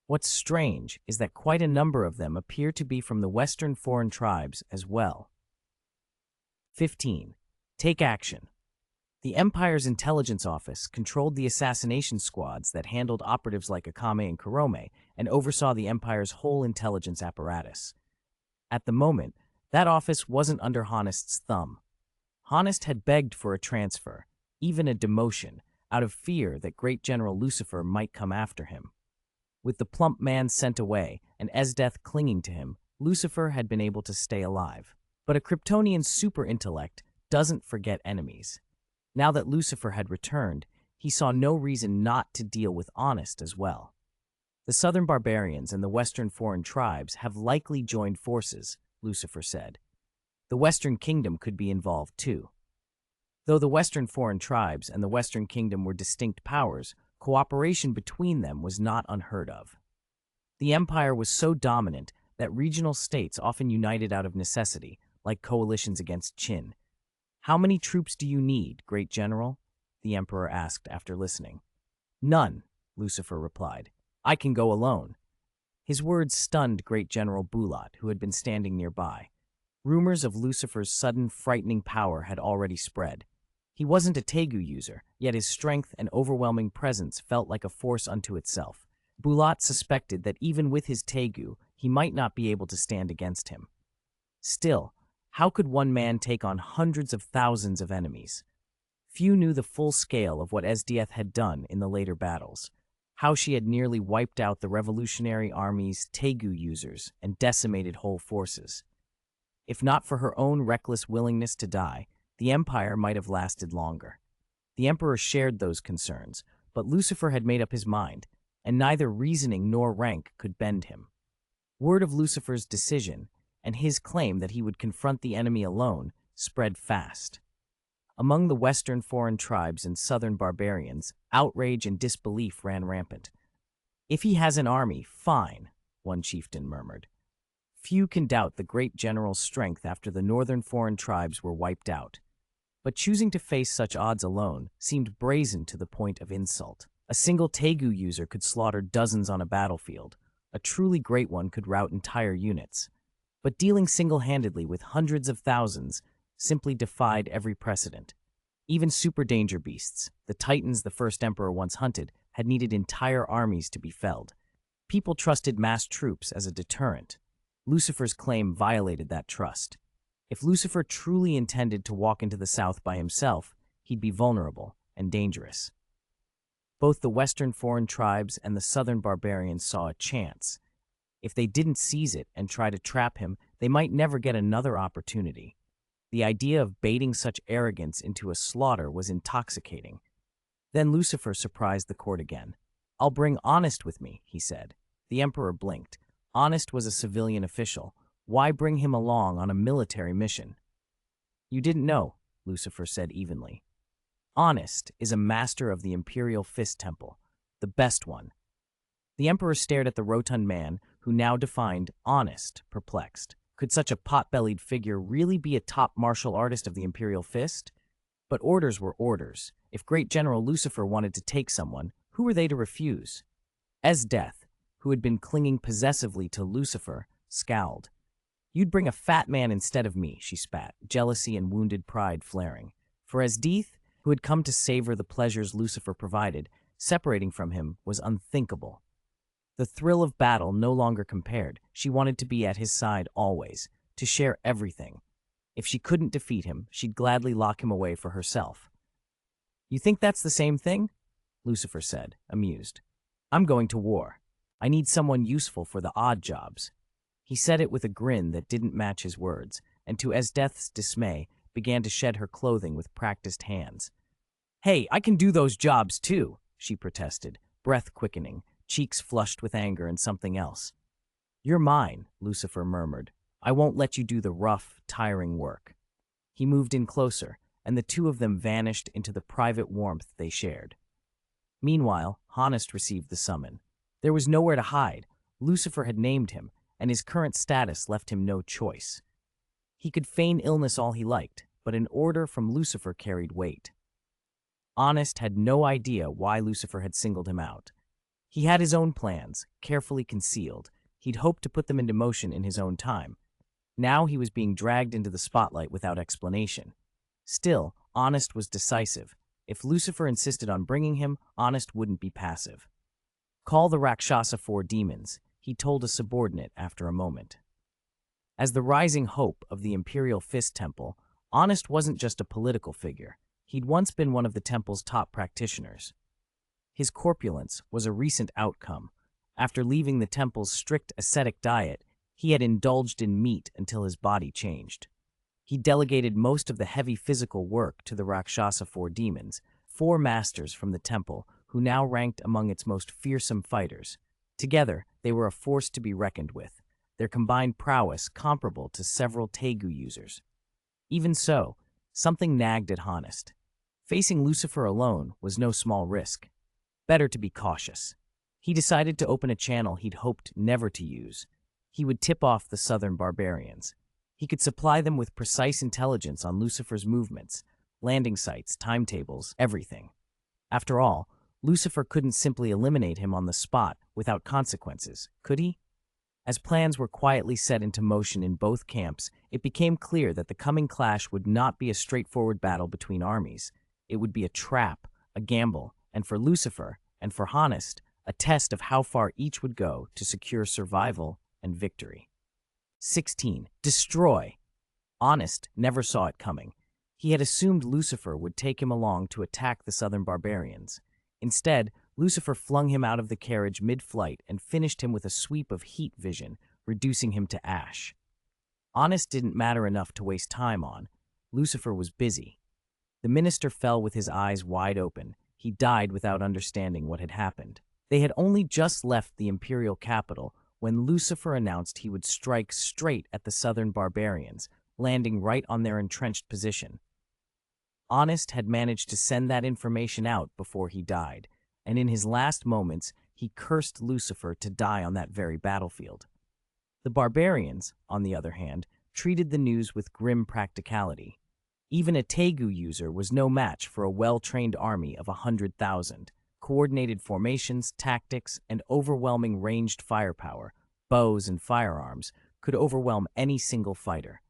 What's strange is that quite a number of them appear to be from the Western foreign tribes as well. 15. Take action. The Empire's intelligence office controlled the assassination squads that handled operatives like Akame and Kurome and oversaw the Empire's whole intelligence apparatus. At the moment, that office wasn't under Honest's thumb. Honest had begged for a transfer, even a demotion, out of fear that Great General Lucifer might come after him. With the plump man sent away and Esdeath clinging to him, Lucifer had been able to stay alive. But a Kryptonian super intellect doesn't forget enemies. Now that Lucifer had returned, he saw no reason not to deal with Honest as well. The southern barbarians and the western foreign tribes have likely joined forces, Lucifer said. The Western Kingdom could be involved too. Though the western foreign tribes and the Western Kingdom were distinct powers, cooperation between them was not unheard of. The Empire was so dominant that regional states often united out of necessity, like coalitions against Qin. "How many troops do you need, Great General?" the Emperor asked after listening. "None," Lucifer replied. "I can go alone." His words stunned Great General Bulat, who had been standing nearby. Rumors of Lucifer's sudden, frightening power had already spread. He wasn't a Tegu user, yet his strength and overwhelming presence felt like a force unto itself. Bulat suspected that even with his Tegu, he might not be able to stand against him. Still, how could one man take on hundreds of thousands of enemies? Few knew the full scale of what Esdeath had done in the later battles, how she had nearly wiped out the Revolutionary Army's Tegu users and decimated whole forces. If not for her own reckless willingness to die, the Empire might have lasted longer. The Emperor shared those concerns, but Lucifer had made up his mind, and neither reasoning nor rank could bend him. Word of Lucifer's decision, and his claim that he would confront the enemy alone, spread fast. Among the western foreign tribes and southern barbarians, outrage and disbelief ran rampant. "If he has an army, fine," one chieftain murmured. Few can doubt the great general's strength after the northern foreign tribes were wiped out. But choosing to face such odds alone seemed brazen to the point of insult. A single Tegu user could slaughter dozens on a battlefield. A truly great one could rout entire units. But dealing single-handedly with hundreds of thousands simply defied every precedent. Even super danger beasts, the titans the first emperor once hunted, had needed entire armies to be felled. People trusted massed troops as a deterrent. Lucifer's claim violated that trust. If Lucifer truly intended to walk into the south by himself, he'd be vulnerable and dangerous. Both the western foreign tribes and the southern barbarians saw a chance. If they didn't seize it and try to trap him, they might never get another opportunity. The idea of baiting such arrogance into a slaughter was intoxicating. Then Lucifer surprised the court again. "I'll bring Honest with me," he said. The Emperor blinked. Honest was a civilian official. Why bring him along on a military mission? "You didn't know," Lucifer said evenly. "Honest is a master of the Imperial Fist Temple, the best one." The Emperor stared at the rotund man, who now defined Honest, perplexed. Could such a pot-bellied figure really be a top martial artist of the Imperial Fist? But orders were orders. If Great General Lucifer wanted to take someone, who were they to refuse? Esdeath, who had been clinging possessively to Lucifer, scowled. "You'd bring a fat man instead of me," she spat, jealousy and wounded pride flaring. For Esdeath, who had come to savor the pleasures Lucifer provided, separating from him was unthinkable. The thrill of battle no longer compared. She wanted to be at his side always, to share everything. If she couldn't defeat him, she'd gladly lock him away for herself. "You think that's the same thing?" Lucifer said, amused. I'm going to war. I need someone useful for the odd jobs." He said it with a grin that didn't match his words, and to Esdeath's dismay, began to shed her clothing with practiced hands. "Hey, I can do those jobs too," she protested, breath quickening, cheeks flushed with anger and something else. "You're mine," Lucifer murmured. "I won't let you do the rough, tiring work." He moved in closer, and the two of them vanished into the private warmth they shared. Meanwhile, Honest received the summon. There was nowhere to hide. Lucifer had named him, and his current status left him no choice. He could feign illness all he liked, but an order from Lucifer carried weight. Honest had no idea why Lucifer had singled him out. He had his own plans, carefully concealed. He'd hoped to put them into motion in his own time. Now he was being dragged into the spotlight without explanation. Still, Honest was decisive. If Lucifer insisted on bringing him, Honest wouldn't be passive. "Call the Rakshasa 4 demons," he told a subordinate after a moment. As the rising hope of the Imperial Fist Temple, Honest wasn't just a political figure. He'd once been one of the temple's top practitioners. His corpulence was a recent outcome. After leaving the temple's strict ascetic diet, he had indulged in meat until his body changed. He delegated most of the heavy physical work to the Rakshasa 4 demons, 4 masters from the temple who now ranked among its most fearsome fighters. Together, they were a force to be reckoned with, their combined prowess comparable to several Tegu users. Even so, something nagged at Honest. Facing Lucifer alone was no small risk. Better to be cautious. He decided to open a channel he'd hoped never to use. He would tip off the southern barbarians. He could supply them with precise intelligence on Lucifer's movements, landing sites, timetables, everything. After all, Lucifer couldn't simply eliminate him on the spot without consequences, could he? As plans were quietly set into motion in both camps, it became clear that the coming clash would not be a straightforward battle between armies. It would be a trap, a gamble, and for Lucifer, and for Honest, a test of how far each would go to secure survival and victory. 16. Destroy. Honest never saw it coming. He had assumed Lucifer would take him along to attack the southern barbarians. Instead, Lucifer flung him out of the carriage mid-flight and finished him with a sweep of heat vision, reducing him to ash. Honest didn't matter enough to waste time on. Lucifer was busy. The minister fell with his eyes wide open. He died without understanding what had happened. They had only just left the imperial capital when Lucifer announced he would strike straight at the southern barbarians, landing right on their entrenched position. Honest had managed to send that information out before he died, and in his last moments, he cursed Lucifer to die on that very battlefield. The barbarians, on the other hand, treated the news with grim practicality. Even a Tegu user was no match for a well-trained army of 100,000. Coordinated formations, tactics, and overwhelming ranged firepower, bows and firearms, could overwhelm any single fighter.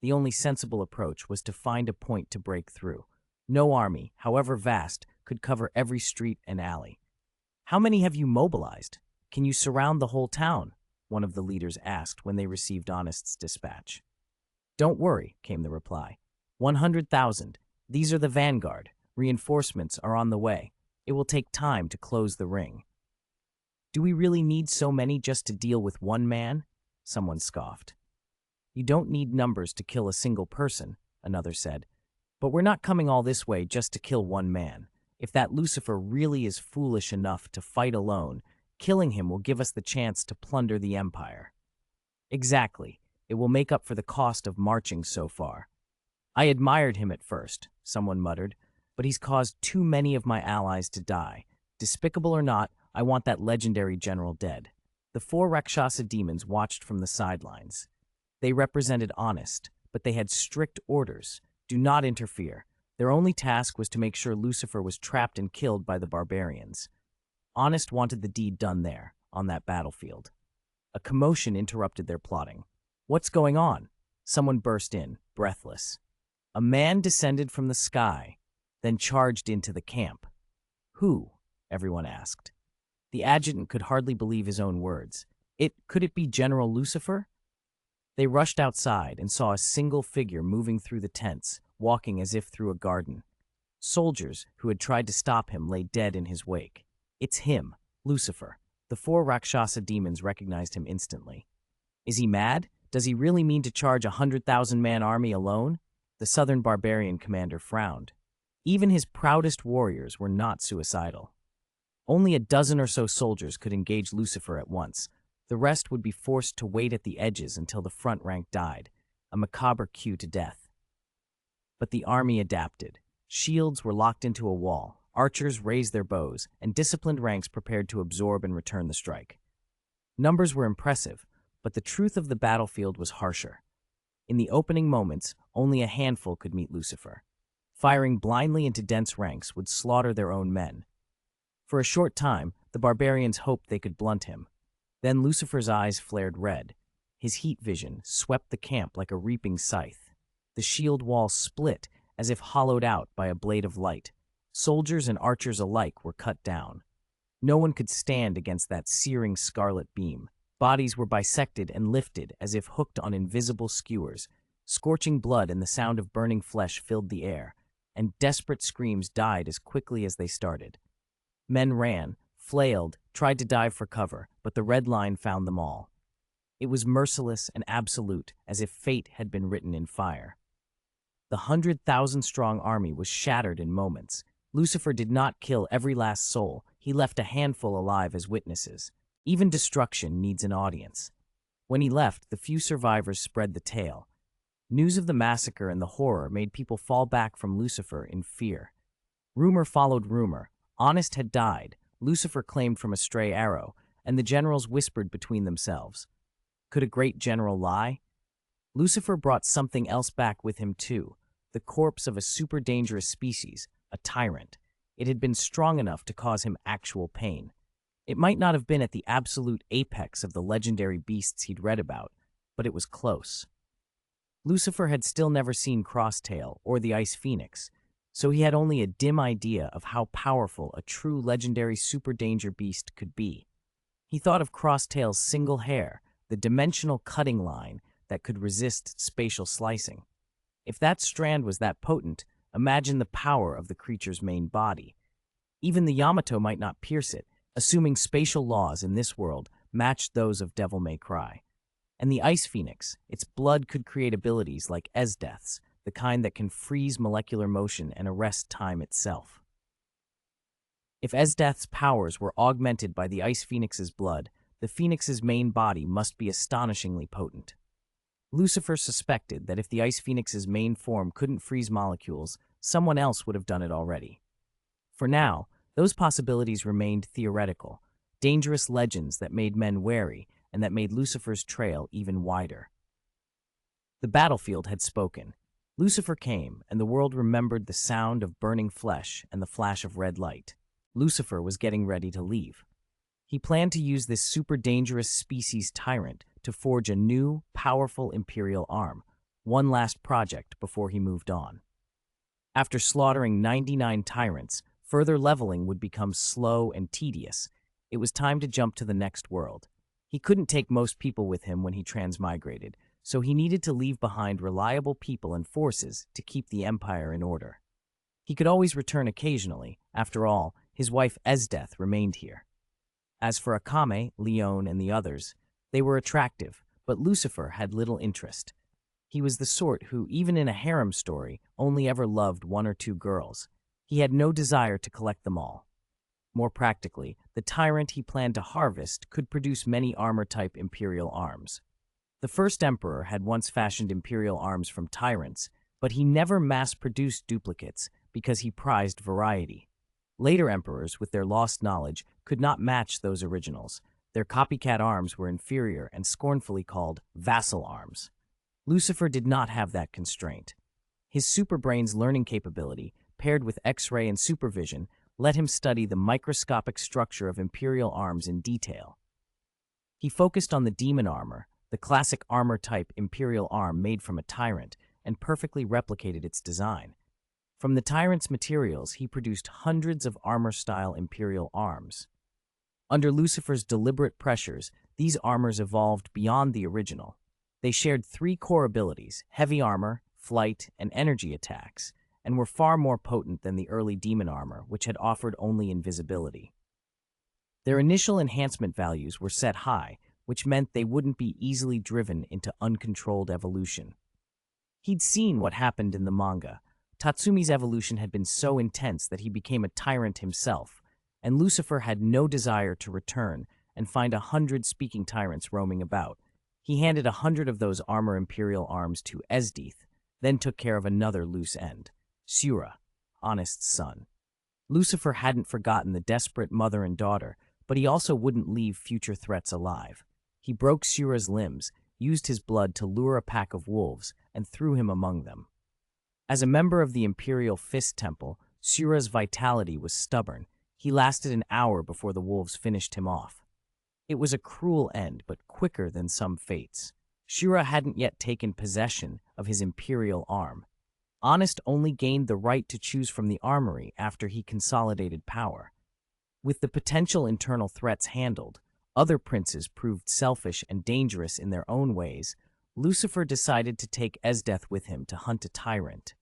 The only sensible approach was to find a point to break through. No army, however vast, could cover every street and alley. "How many have you mobilized? Can you surround the whole town?" one of the leaders asked when they received Honest's dispatch. "Don't worry," came the reply. 100,000. These are the vanguard. Reinforcements are on the way. It will take time to close the ring." "Do we really need so many just to deal with one man?" someone scoffed. "You don't need numbers to kill a single person," another said. "But we're not coming all this way just to kill one man. If that Lucifer really is foolish enough to fight alone, killing him will give us the chance to plunder the Empire." "Exactly. It will make up for the cost of marching so far." "I admired him at first," someone muttered, "but he's caused too many of my allies to die. Despicable or not, I want that legendary general dead." The 4 Rakshasa demons watched from the sidelines. They represented Honest, but they had strict orders. Do not interfere. Their only task was to make sure Lucifer was trapped and killed by the barbarians. Honest wanted the deed done there, on that battlefield. A commotion interrupted their plotting. "What's going on?" Someone burst in, breathless. A man descended from the sky, then charged into the camp. "Who?" everyone asked. The adjutant could hardly believe his own words. Could it be General Lucifer? They rushed outside and saw a single figure moving through the tents, walking as if through a garden. Soldiers who had tried to stop him lay dead in his wake. "It's him." Lucifer. The four Rakshasa demons recognized him instantly. Is he mad? Does he really mean to charge a 100,000-man army alone? The southern barbarian commander frowned. Even his proudest warriors were not suicidal. Only a dozen or so soldiers could engage Lucifer at once. The rest would be forced to wait at the edges until the front rank died, a macabre cue to death. But the army adapted. Shields were locked into a wall, archers raised their bows, and disciplined ranks prepared to absorb and return the strike. Numbers were impressive, but the truth of the battlefield was harsher. In the opening moments, only a handful could meet Lucifer. Firing blindly into dense ranks would slaughter their own men. For a short time, the barbarians hoped they could blunt him. Then Lucifer's eyes flared red. His heat vision swept the camp like a reaping scythe. The shield wall split as if hollowed out by a blade of light. Soldiers and archers alike were cut down. No one could stand against that searing scarlet beam. Bodies were bisected and lifted as if hooked on invisible skewers. Scorching blood and the sound of burning flesh filled the air, and desperate screams died as quickly as they started. Men ran, flailed, tried to dive for cover, but the red line found them all. It was merciless and absolute, as if fate had been written in fire. The 100,000-strong army was shattered in moments. Lucifer did not kill every last soul. He left a handful alive as witnesses. Even destruction needs an audience. When he left, the few survivors spread the tale. News of the massacre and the horror made people fall back from Lucifer in fear. Rumor followed rumor. Honest had died, Lucifer claimed from a stray arrow, and the generals whispered between themselves. Could a great general lie? Lucifer brought something else back with him too, the corpse of a super dangerous species, a tyrant. It had been strong enough to cause him actual pain. It might not have been at the absolute apex of the legendary beasts he'd read about, but it was close. Lucifer had still never seen Crosstail or the Ice Phoenix, so he had only a dim idea of how powerful a true legendary super danger beast could be. He thought of Crosstail's single hair, the dimensional cutting line that could resist spatial slicing. If that strand was that potent, imagine the power of the creature's main body. Even the Yamato might not pierce it, assuming spatial laws in this world matched those of Devil May Cry. And the Ice Phoenix, its blood could create abilities like Esdeath's, the kind that can freeze molecular motion and arrest time itself. If Esdeath's powers were augmented by the Ice Phoenix's blood, the Phoenix's main body must be astonishingly potent. Lucifer suspected that if the Ice Phoenix's main form couldn't freeze molecules, someone else would have done it already. For now, those possibilities remained theoretical, dangerous legends that made men wary and that made Lucifer's trail even wider. The battlefield had spoken. Lucifer came, and the world remembered the sound of burning flesh and the flash of red light. Lucifer was getting ready to leave. He planned to use this super dangerous species tyrant to forge a new, powerful imperial arm, one last project before he moved on. After slaughtering 99 tyrants, further leveling would become slow and tedious. It was time to jump to the next world. He couldn't take most people with him when he transmigrated, so he needed to leave behind reliable people and forces to keep the empire in order. He could always return occasionally. After all, his wife Esdeath remained here. As for Akame, Leon, and the others, they were attractive, but Lucifer had little interest. He was the sort who, even in a harem story, only ever loved one or two girls. He had no desire to collect them all. More practically, the tyrant he planned to harvest could produce many armor-type imperial arms. The first emperor had once fashioned imperial arms from tyrants, but he never mass-produced duplicates because he prized variety. Later emperors, with their lost knowledge, could not match those originals. Their copycat arms were inferior and scornfully called vassal arms. Lucifer did not have that constraint. His superbrain's learning capability, paired with X-ray and supervision, let him study the microscopic structure of imperial arms in detail. He focused on the demon armor, the classic armor-type imperial arm made from a tyrant, and perfectly replicated its design. From the tyrant's materials, he produced hundreds of armor-style imperial arms. Under Lucifer's deliberate pressures, these armors evolved beyond the original. They shared three core abilities: heavy armor, flight, and energy attacks, and were far more potent than the early demon armor, which had offered only invisibility. Their initial enhancement values were set high, which meant they wouldn't be easily driven into uncontrolled evolution. He'd seen what happened in the manga. Tatsumi's evolution had been so intense that he became a tyrant himself, and Lucifer had no desire to return and find 100 speaking tyrants roaming about. He handed 100 of those armor imperial arms to Esdeath, then took care of another loose end, Sura, Honest's son. Lucifer hadn't forgotten the desperate mother and daughter, but he also wouldn't leave future threats alive. He broke Sura's limbs, used his blood to lure a pack of wolves, and threw him among them. As a member of the Imperial Fist Temple, Sura's vitality was stubborn. He lasted an hour before the wolves finished him off. It was a cruel end, but quicker than some fates. Shura hadn't yet taken possession of his Imperial arm. Honest only gained the right to choose from the armory after he consolidated power. With the potential internal threats handled, other princes proved selfish and dangerous in their own ways. Lucifer decided to take Esdeath with him to hunt a tyrant.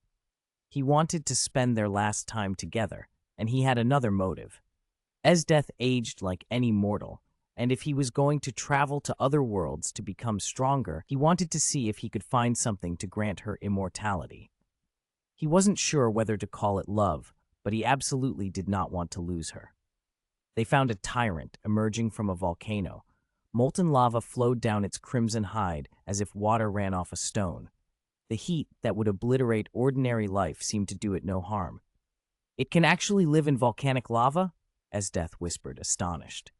He wanted to spend their last time together, and he had another motive. Esdeath aged like any mortal, and if he was going to travel to other worlds to become stronger, he wanted to see if he could find something to grant her immortality. He wasn't sure whether to call it love, but he absolutely did not want to lose her. They found a tyrant emerging from a volcano. Molten lava flowed down its crimson hide as if water ran off a stone. The heat that would obliterate ordinary life seemed to do it no harm. "It can actually live in volcanic lava?" Esdeath whispered, astonished.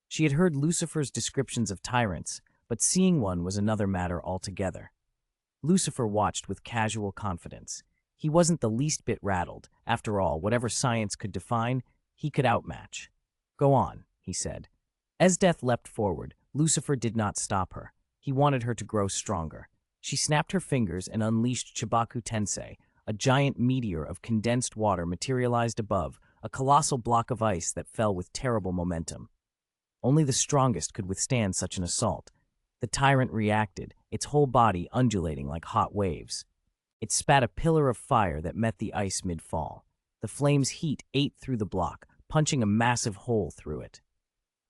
She had heard Lucifer's descriptions of tyrants, but seeing one was another matter altogether. Lucifer watched with casual confidence. He wasn't the least bit rattled. After all, whatever science could define, he could outmatch. "Go on," he said. Esdeath leapt forward. Lucifer did not stop her. He wanted her to grow stronger. She snapped her fingers and unleashed Chibaku Tensei. A giant meteor of condensed water materialized above, a colossal block of ice that fell with terrible momentum. Only the strongest could withstand such an assault. The tyrant reacted, its whole body undulating like hot waves. It spat a pillar of fire that met the ice mid-fall. The flame's heat ate through the block, punching a massive hole through it.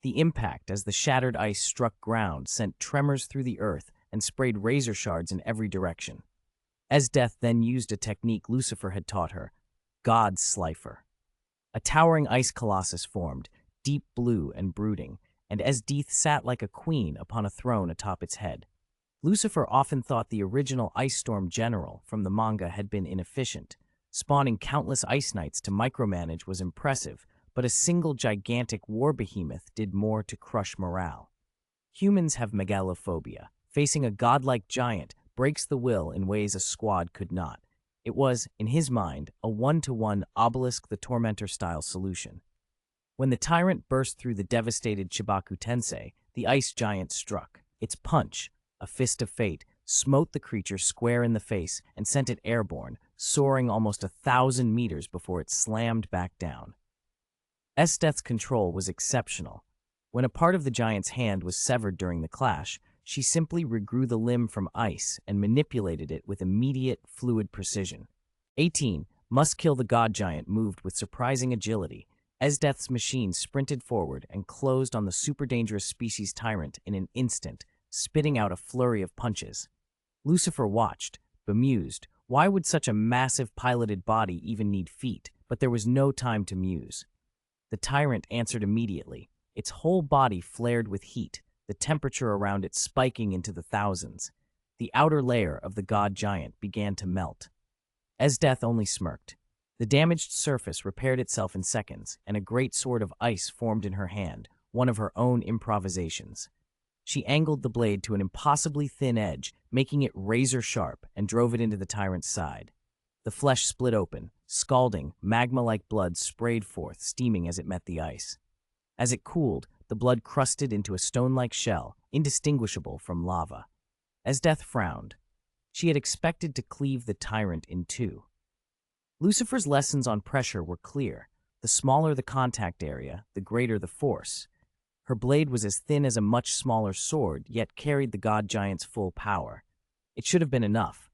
The impact as the shattered ice struck ground sent tremors through the earth and sprayed razor shards in every direction. Esdeath then used a technique Lucifer had taught her, God's Slifer. A towering ice colossus formed, deep blue and brooding, and Esdeath sat like a queen upon a throne atop its head. Lucifer often thought the original Ice Storm General from the manga had been inefficient. Spawning countless ice knights to micromanage was impressive, but a single gigantic war behemoth did more to crush morale. Humans have megalophobia. Facing a godlike giant breaks the will in ways a squad could not. It was, in his mind, a one-to-one Obelisk the Tormentor-style solution. When the tyrant burst through the devastated Chibaku Tensei, the ice giant struck. Its punch, a fist of fate, smote the creature square in the face and sent it airborne, soaring almost 1,000 meters before it slammed back down. Esdeath's control was exceptional. When a part of the giant's hand was severed during the clash, she simply regrew the limb from ice and manipulated it with immediate, fluid precision. 18. Must Kill the God Giant moved with surprising agility. Esdeath's machine sprinted forward and closed on the super-dangerous species tyrant in an instant, spitting out a flurry of punches. Lucifer watched, bemused. Why would such a massive piloted body even need feet? But there was no time to muse. The tyrant answered immediately. Its whole body flared with heat, the temperature around it spiking into the thousands. The outer layer of the god giant began to melt. Esdeath only smirked. The damaged surface repaired itself in seconds, and a great sword of ice formed in her hand, one of her own improvisations. She angled the blade to an impossibly thin edge, making it razor-sharp, and drove it into the tyrant's side. The flesh split open. Scalding, magma-like blood sprayed forth, steaming as it met the ice. As it cooled, the blood crusted into a stone-like shell, indistinguishable from lava. Esdeath frowned. She had expected to cleave the tyrant in two. Lucifer's lessons on pressure were clear. The smaller the contact area, the greater the force. Her blade was as thin as a much smaller sword, yet carried the god giant's full power. It should have been enough,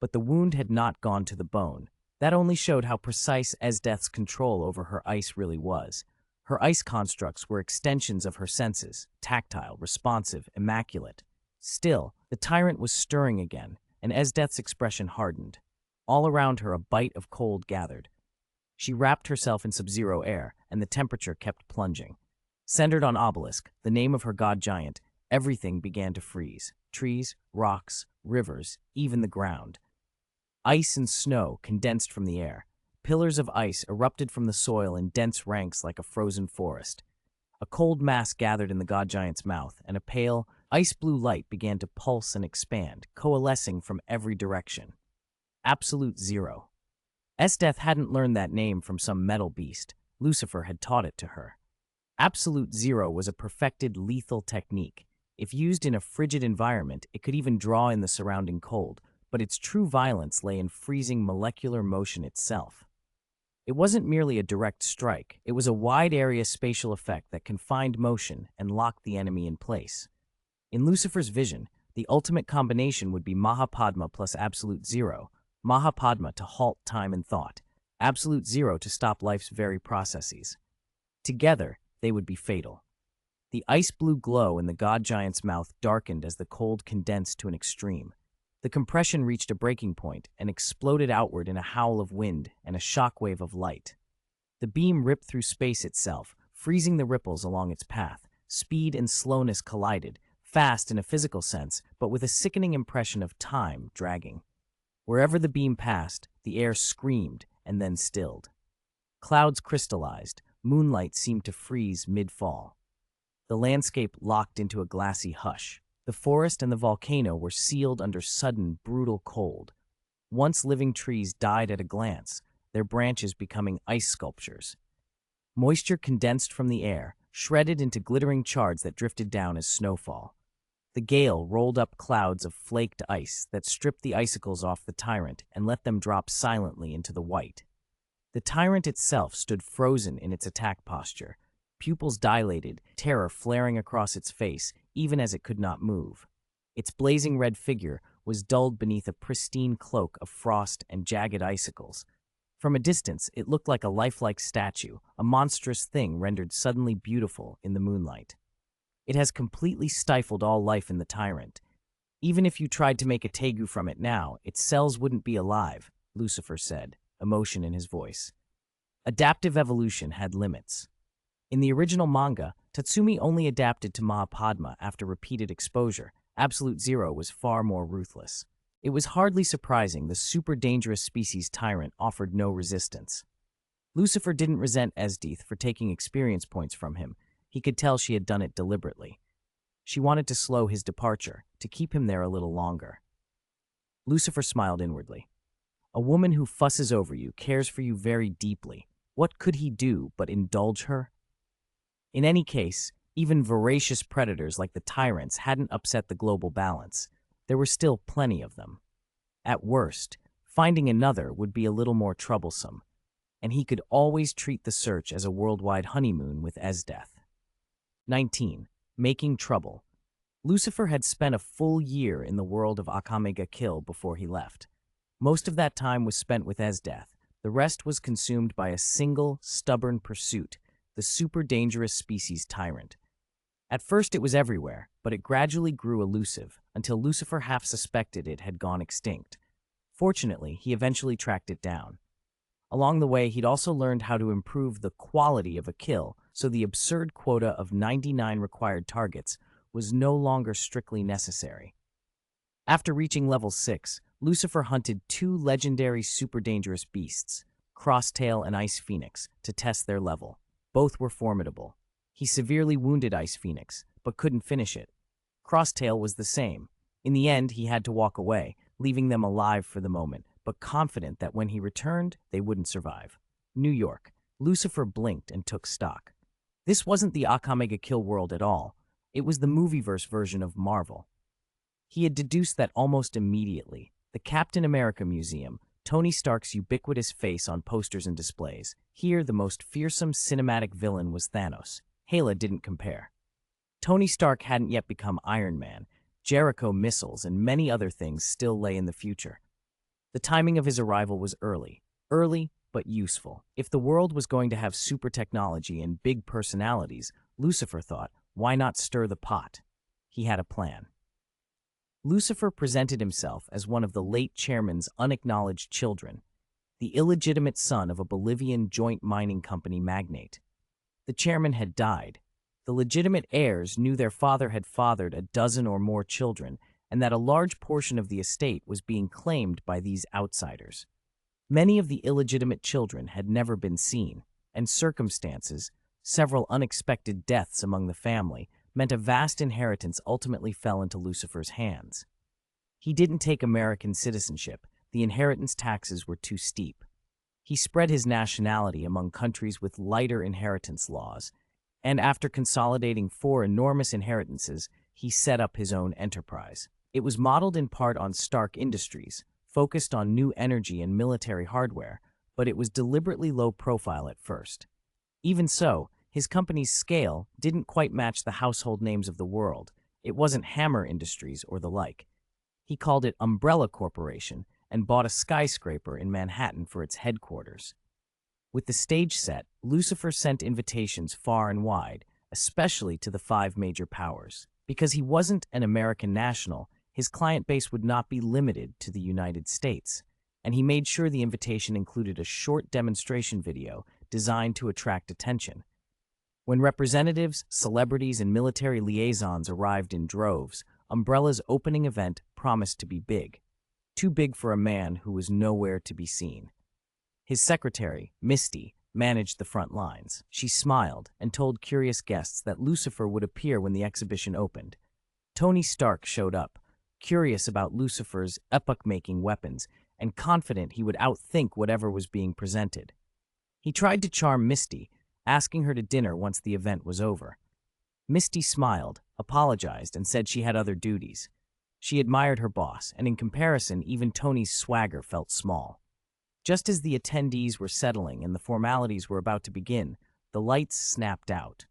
but the wound had not gone to the bone. That only showed how precise Esdeath's control over her ice really was. Her ice constructs were extensions of her senses, tactile, responsive, immaculate. Still, the tyrant was stirring again, and Esdeath's expression hardened. All around her a bite of cold gathered. She wrapped herself in sub-zero air, and the temperature kept plunging. Centered on Obelisk, the name of her god giant, everything began to freeze. Trees, rocks, rivers, even the ground. Ice and snow condensed from the air. Pillars of ice erupted from the soil in dense ranks like a frozen forest. A cold mass gathered in the god giant's mouth, and a pale, ice-blue light began to pulse and expand, coalescing from every direction. Absolute Zero. Esdeath hadn't learned that name from some metal beast. Lucifer had taught it to her. Absolute Zero was a perfected lethal technique. If used in a frigid environment, it could even draw in the surrounding cold, but its true violence lay in freezing molecular motion itself. It wasn't merely a direct strike, it was a wide-area spatial effect that confined motion and locked the enemy in place. In Lucifer's vision, the ultimate combination would be Mahapadma plus Absolute Zero, Mahapadma to halt time and thought, Absolute Zero to stop life's very processes. Together, they would be fatal. The ice-blue glow in the god giant's mouth darkened as the cold condensed to an extreme. The compression reached a breaking point and exploded outward in a howl of wind and a shockwave of light. The beam ripped through space itself, freezing the ripples along its path. Speed and slowness collided, fast in a physical sense, but with a sickening impression of time dragging. Wherever the beam passed, the air screamed and then stilled. Clouds crystallized, moonlight seemed to freeze mid-fall. The landscape locked into a glassy hush. The forest and the volcano were sealed under sudden, brutal cold. Once living trees died at a glance, their branches becoming ice sculptures. Moisture condensed from the air, shredded into glittering shards that drifted down as snowfall. The gale rolled up clouds of flaked ice that stripped the icicles off the tyrant and let them drop silently into the white. The tyrant itself stood frozen in its attack posture, pupils dilated, terror flaring across its face, even as it could not move. Its blazing red figure was dulled beneath a pristine cloak of frost and jagged icicles. From a distance, it looked like a lifelike statue, a monstrous thing rendered suddenly beautiful in the moonlight. It has completely stifled all life in the tyrant. Even if you tried to make a tegu from it now, its cells wouldn't be alive, Lucifer said, emotion in his voice. Adaptive evolution had limits. In the original manga, Tatsumi only adapted to Mahapadma after repeated exposure. Absolute Zero was far more ruthless. It was hardly surprising the super dangerous species tyrant offered no resistance. Lucifer didn't resent Esdeath for taking experience points from him. He could tell she had done it deliberately. She wanted to slow his departure, to keep him there a little longer. Lucifer smiled inwardly. A woman who fusses over you, cares for you very deeply. What could he do but indulge her? In any case, even voracious predators like the tyrants hadn't upset the global balance. There were still plenty of them. At worst, finding another would be a little more troublesome, and he could always treat the search as a worldwide honeymoon with Esdeath. 19. Making trouble. Lucifer had spent a full year in the world of Akame ga Kill before he left. Most of that time was spent with Esdeath. The rest was consumed by a single, stubborn pursuit, the super dangerous species tyrant. At first it was everywhere, but it gradually grew elusive, until Lucifer half suspected it had gone extinct. Fortunately, he eventually tracked it down. Along the way, he'd also learned how to improve the quality of a kill, so the absurd quota of 99 required targets was no longer strictly necessary. After reaching level 6, Lucifer hunted 2 legendary super dangerous beasts, Crosstail and Ice Phoenix, to test their level. Both were formidable. He severely wounded Ice Phoenix, but couldn't finish it. Crosstail was the same. In the end, he had to walk away, leaving them alive for the moment, but confident that when he returned, they wouldn't survive. New York. Lucifer blinked and took stock. This wasn't the Akame ga Kill world at all. It was the movieverse version of Marvel. He had deduced that almost immediately. The Captain America Museum, Tony Stark's ubiquitous face on posters and displays. Here, the most fearsome cinematic villain was Thanos. Hela didn't compare. Tony Stark hadn't yet become Iron Man. Jericho missiles and many other things still lay in the future. The timing of his arrival was early. Early, but useful. If the world was going to have super technology and big personalities, Lucifer thought, why not stir the pot? He had a plan. Lucifer presented himself as one of the late chairman's unacknowledged children, the illegitimate son of a Bolivian joint mining company magnate. The chairman had died. The legitimate heirs knew their father had fathered a dozen or more children, and that a large portion of the estate was being claimed by these outsiders. Many of the illegitimate children had never been seen, and circumstances, several unexpected deaths among the family, meant a vast inheritance ultimately fell into Lucifer's hands. He didn't take American citizenship. The inheritance taxes were too steep. He spread his nationality among countries with lighter inheritance laws, and after consolidating 4 enormous inheritances, he set up his own enterprise. It was modeled in part on Stark Industries, focused on new energy and military hardware, but it was deliberately low profile at first. Even so, his company's scale didn't quite match the household names of the world. It wasn't Hammer Industries or the like. He called it Umbrella Corporation and bought a skyscraper in Manhattan for its headquarters. With the stage set, Lucifer sent invitations far and wide, especially to the 5 major powers. Because he wasn't an American national, his client base would not be limited to the United States, and he made sure the invitation included a short demonstration video designed to attract attention. When representatives, celebrities, and military liaisons arrived in droves, Umbrella's opening event promised to be big. Too big for a man who was nowhere to be seen. His secretary, Misty, managed the front lines. She smiled and told curious guests that Lucifer would appear when the exhibition opened. Tony Stark showed up, curious about Lucifer's epoch-making weapons and confident he would outthink whatever was being presented. He tried to charm Misty, asking her to dinner once the event was over. Misty smiled, apologized, and said she had other duties. She admired her boss, and in comparison, even Tony's swagger felt small. Just as the attendees were settling and the formalities were about to begin, the lights snapped out.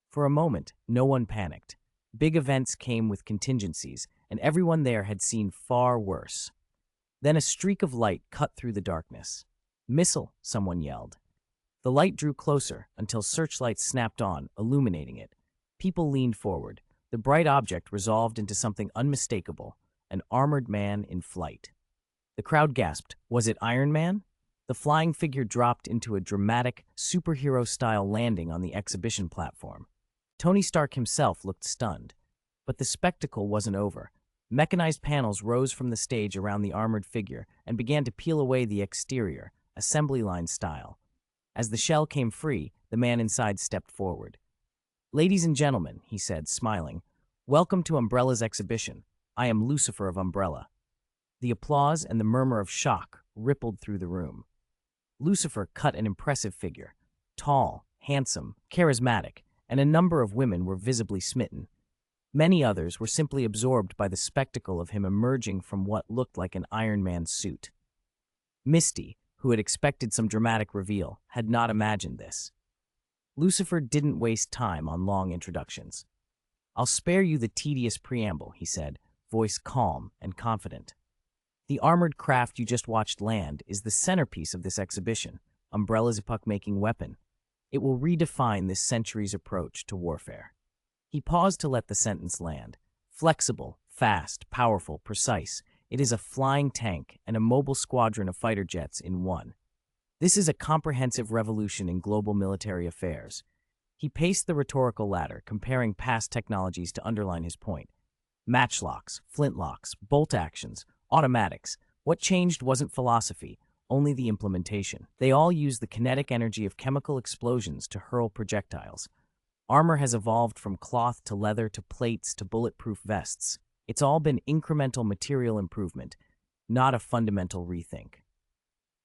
For a moment, no one panicked. Big events came with contingencies, and everyone there had seen far worse. Then a streak of light cut through the darkness. "Missile," someone yelled. The light drew closer until searchlights snapped on, illuminating it. People leaned forward. The bright object resolved into something unmistakable, an armored man in flight. The crowd gasped. Was it Iron Man? The flying figure dropped into a dramatic, superhero-style landing on the exhibition platform. Tony Stark himself looked stunned. But the spectacle wasn't over. Mechanized panels rose from the stage around the armored figure and began to peel away the exterior, assembly line style. As the shell came free, the man inside stepped forward. "Ladies and gentlemen," he said, smiling, "welcome to Umbrella's exhibition. I am Lucifer of Umbrella." The applause and the murmur of shock rippled through the room. Lucifer cut an impressive figure. Tall, handsome, charismatic, and a number of women were visibly smitten. Many others were simply absorbed by the spectacle of him emerging from what looked like an Iron Man suit. Misty, who had expected some dramatic reveal, had not imagined this. Lucifer didn't waste time on long introductions. "I'll spare you the tedious preamble," he said, voice calm and confident. "The armored craft you just watched land is the centerpiece of this exhibition, Umbrella's epoch-making weapon. It will redefine this century's approach to warfare." He paused to let the sentence land. Flexible, fast, powerful, precise, it is a flying tank and a mobile squadron of fighter jets in one. This is a comprehensive revolution in global military affairs. He paced the rhetorical ladder, comparing past technologies to underline his point. Matchlocks, flintlocks, bolt actions, automatics. What changed wasn't philosophy, only the implementation. They all use the kinetic energy of chemical explosions to hurl projectiles. Armor has evolved from cloth to leather to plates to bulletproof vests. It's all been incremental material improvement, not a fundamental rethink.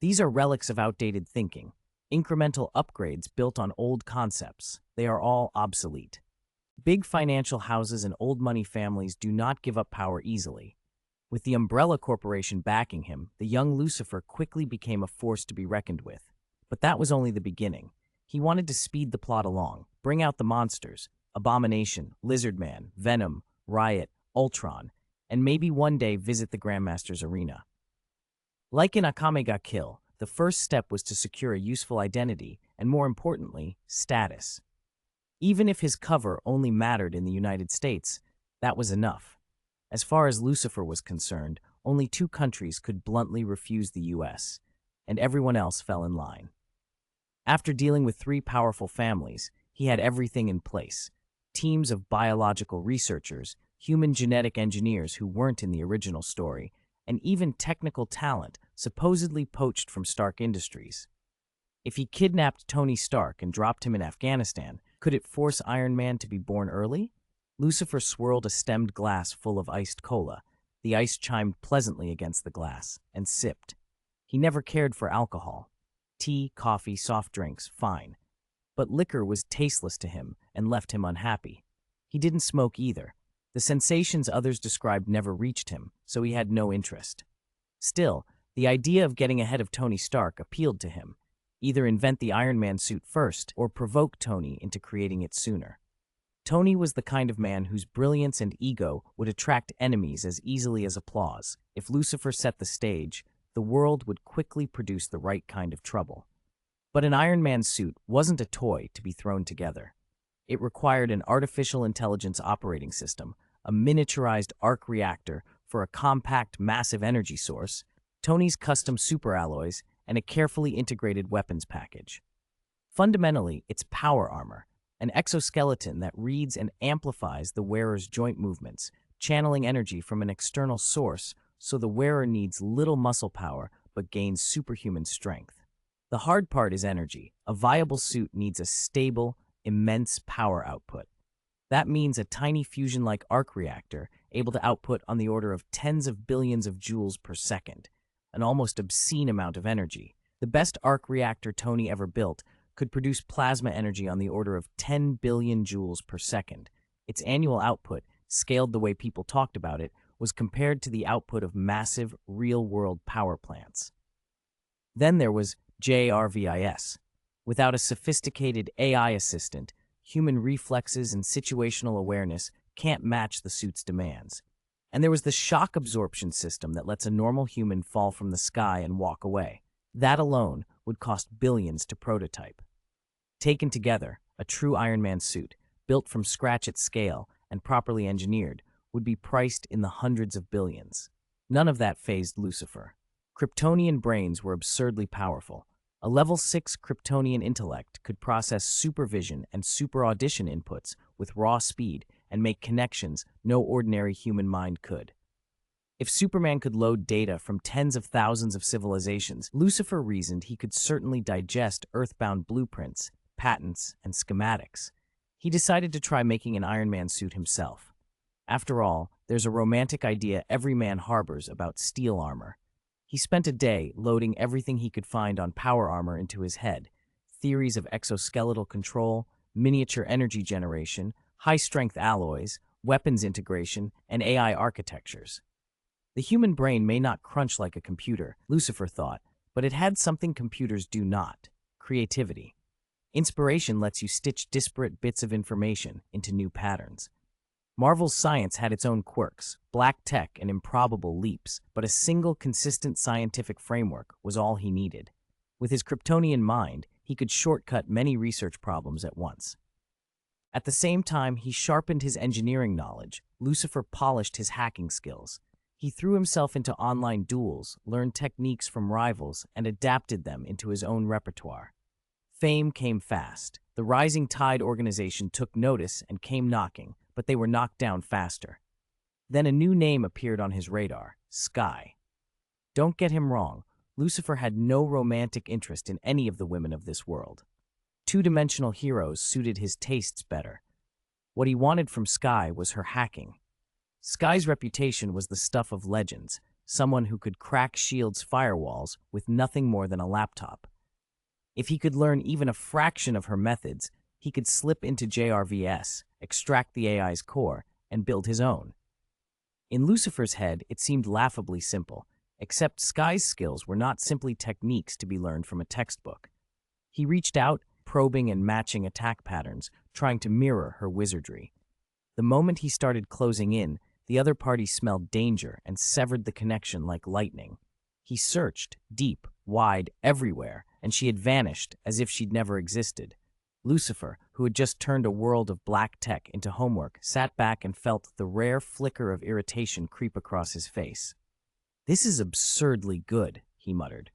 These are relics of outdated thinking, incremental upgrades built on old concepts. They are all obsolete. Big financial houses and old money families do not give up power easily. With the Umbrella Corporation backing him, the young Lucifer quickly became a force to be reckoned with. But that was only the beginning. He wanted to speed the plot along, bring out the monsters, Abomination, Lizardman, Venom, Riot, Ultron, and maybe one day visit the Grandmaster's arena. Like in Akame ga Kill, the first step was to secure a useful identity and, more importantly, status. Even if his cover only mattered in the United States, that was enough. As far as Lucifer was concerned, only 2 countries could bluntly refuse the US, and everyone else fell in line. After dealing with 3 powerful families, he had everything in place: teams of biological researchers, human genetic engineers who weren't in the original story, and even technical talent supposedly poached from Stark Industries. If he kidnapped Tony Stark and dropped him in Afghanistan, could it force Iron Man to be born early? Lucifer swirled a stemmed glass full of iced cola. The ice chimed pleasantly against the glass, and sipped. He never cared for alcohol. Tea, coffee, soft drinks, fine. But liquor was tasteless to him and left him unhappy. He didn't smoke either. The sensations others described never reached him, so he had no interest. Still, the idea of getting ahead of Tony Stark appealed to him. Either invent the Iron Man suit first, or provoke Tony into creating it sooner. Tony was the kind of man whose brilliance and ego would attract enemies as easily as applause. If Lucifer set the stage, the world would quickly produce the right kind of trouble. But an Iron Man suit wasn't a toy to be thrown together. It required an artificial intelligence operating system, a miniaturized arc reactor for a compact, massive energy source, Tony's custom superalloys, and a carefully integrated weapons package. Fundamentally, it's power armor, an exoskeleton that reads and amplifies the wearer's joint movements, channeling energy from an external source so the wearer needs little muscle power but gains superhuman strength. The hard part is energy. A viable suit needs a stable, immense power output. That means a tiny fusion-like arc reactor able to output on the order of tens of billions of joules per second, an almost obscene amount of energy. The best arc reactor Tony ever built could produce plasma energy on the order of 10 billion joules per second. Its annual output, scaled the way people talked about it, was compared to the output of massive, real-world power plants. Then there was JRVIS. Without a sophisticated AI assistant, human reflexes and situational awareness can't match the suit's demands. And there was the shock absorption system that lets a normal human fall from the sky and walk away. That alone would cost billions to prototype. Taken together, a true Iron Man suit, built from scratch at scale and properly engineered, would be priced in the hundreds of billions. None of that fazed Lucifer. Kryptonian brains were absurdly powerful. A level 6 Kryptonian intellect could process supervision and super audition inputs with raw speed and make connections no ordinary human mind could. If Superman could load data from tens of thousands of civilizations, Lucifer reasoned he could certainly digest earthbound blueprints, patents, and schematics. He decided to try making an Iron Man suit himself. After all, there's a romantic idea every man harbors about steel armor. He spent a day loading everything he could find on power armor into his head: theories of exoskeletal control, miniature energy generation, high-strength alloys, weapons integration, and AI architectures. The human brain may not crunch like a computer, Lucifer thought, but it had something computers do not: creativity. Inspiration lets you stitch disparate bits of information into new patterns. Marvel's science had its own quirks, black tech and improbable leaps, but a single consistent scientific framework was all he needed. With his Kryptonian mind, he could shortcut many research problems at once. At the same time he sharpened his engineering knowledge, Lucifer polished his hacking skills. He threw himself into online duels, learned techniques from rivals, and adapted them into his own repertoire. Fame came fast. The Rising Tide organization took notice and came knocking, but they were knocked down faster. Then a new name appeared on his radar: Sky. Don't get him wrong, Lucifer had no romantic interest in any of the women of this world. Two-dimensional heroes suited his tastes better. What he wanted from Sky was her hacking. Sky's reputation was the stuff of legends, someone who could crack S.H.I.E.L.D's firewalls with nothing more than a laptop. If he could learn even a fraction of her methods, he could slip into JRVS, extract the AI's core, and build his own. In Lucifer's head, it seemed laughably simple, except Sky's skills were not simply techniques to be learned from a textbook. He reached out, probing and matching attack patterns, trying to mirror her wizardry. The moment he started closing in, the other party smelled danger and severed the connection like lightning. He searched, deep, wide, everywhere, and she had vanished as if she'd never existed. Lucifer, who had just turned a world of black tech into homework, sat back and felt the rare flicker of irritation creep across his face. "This is absurdly good," he muttered.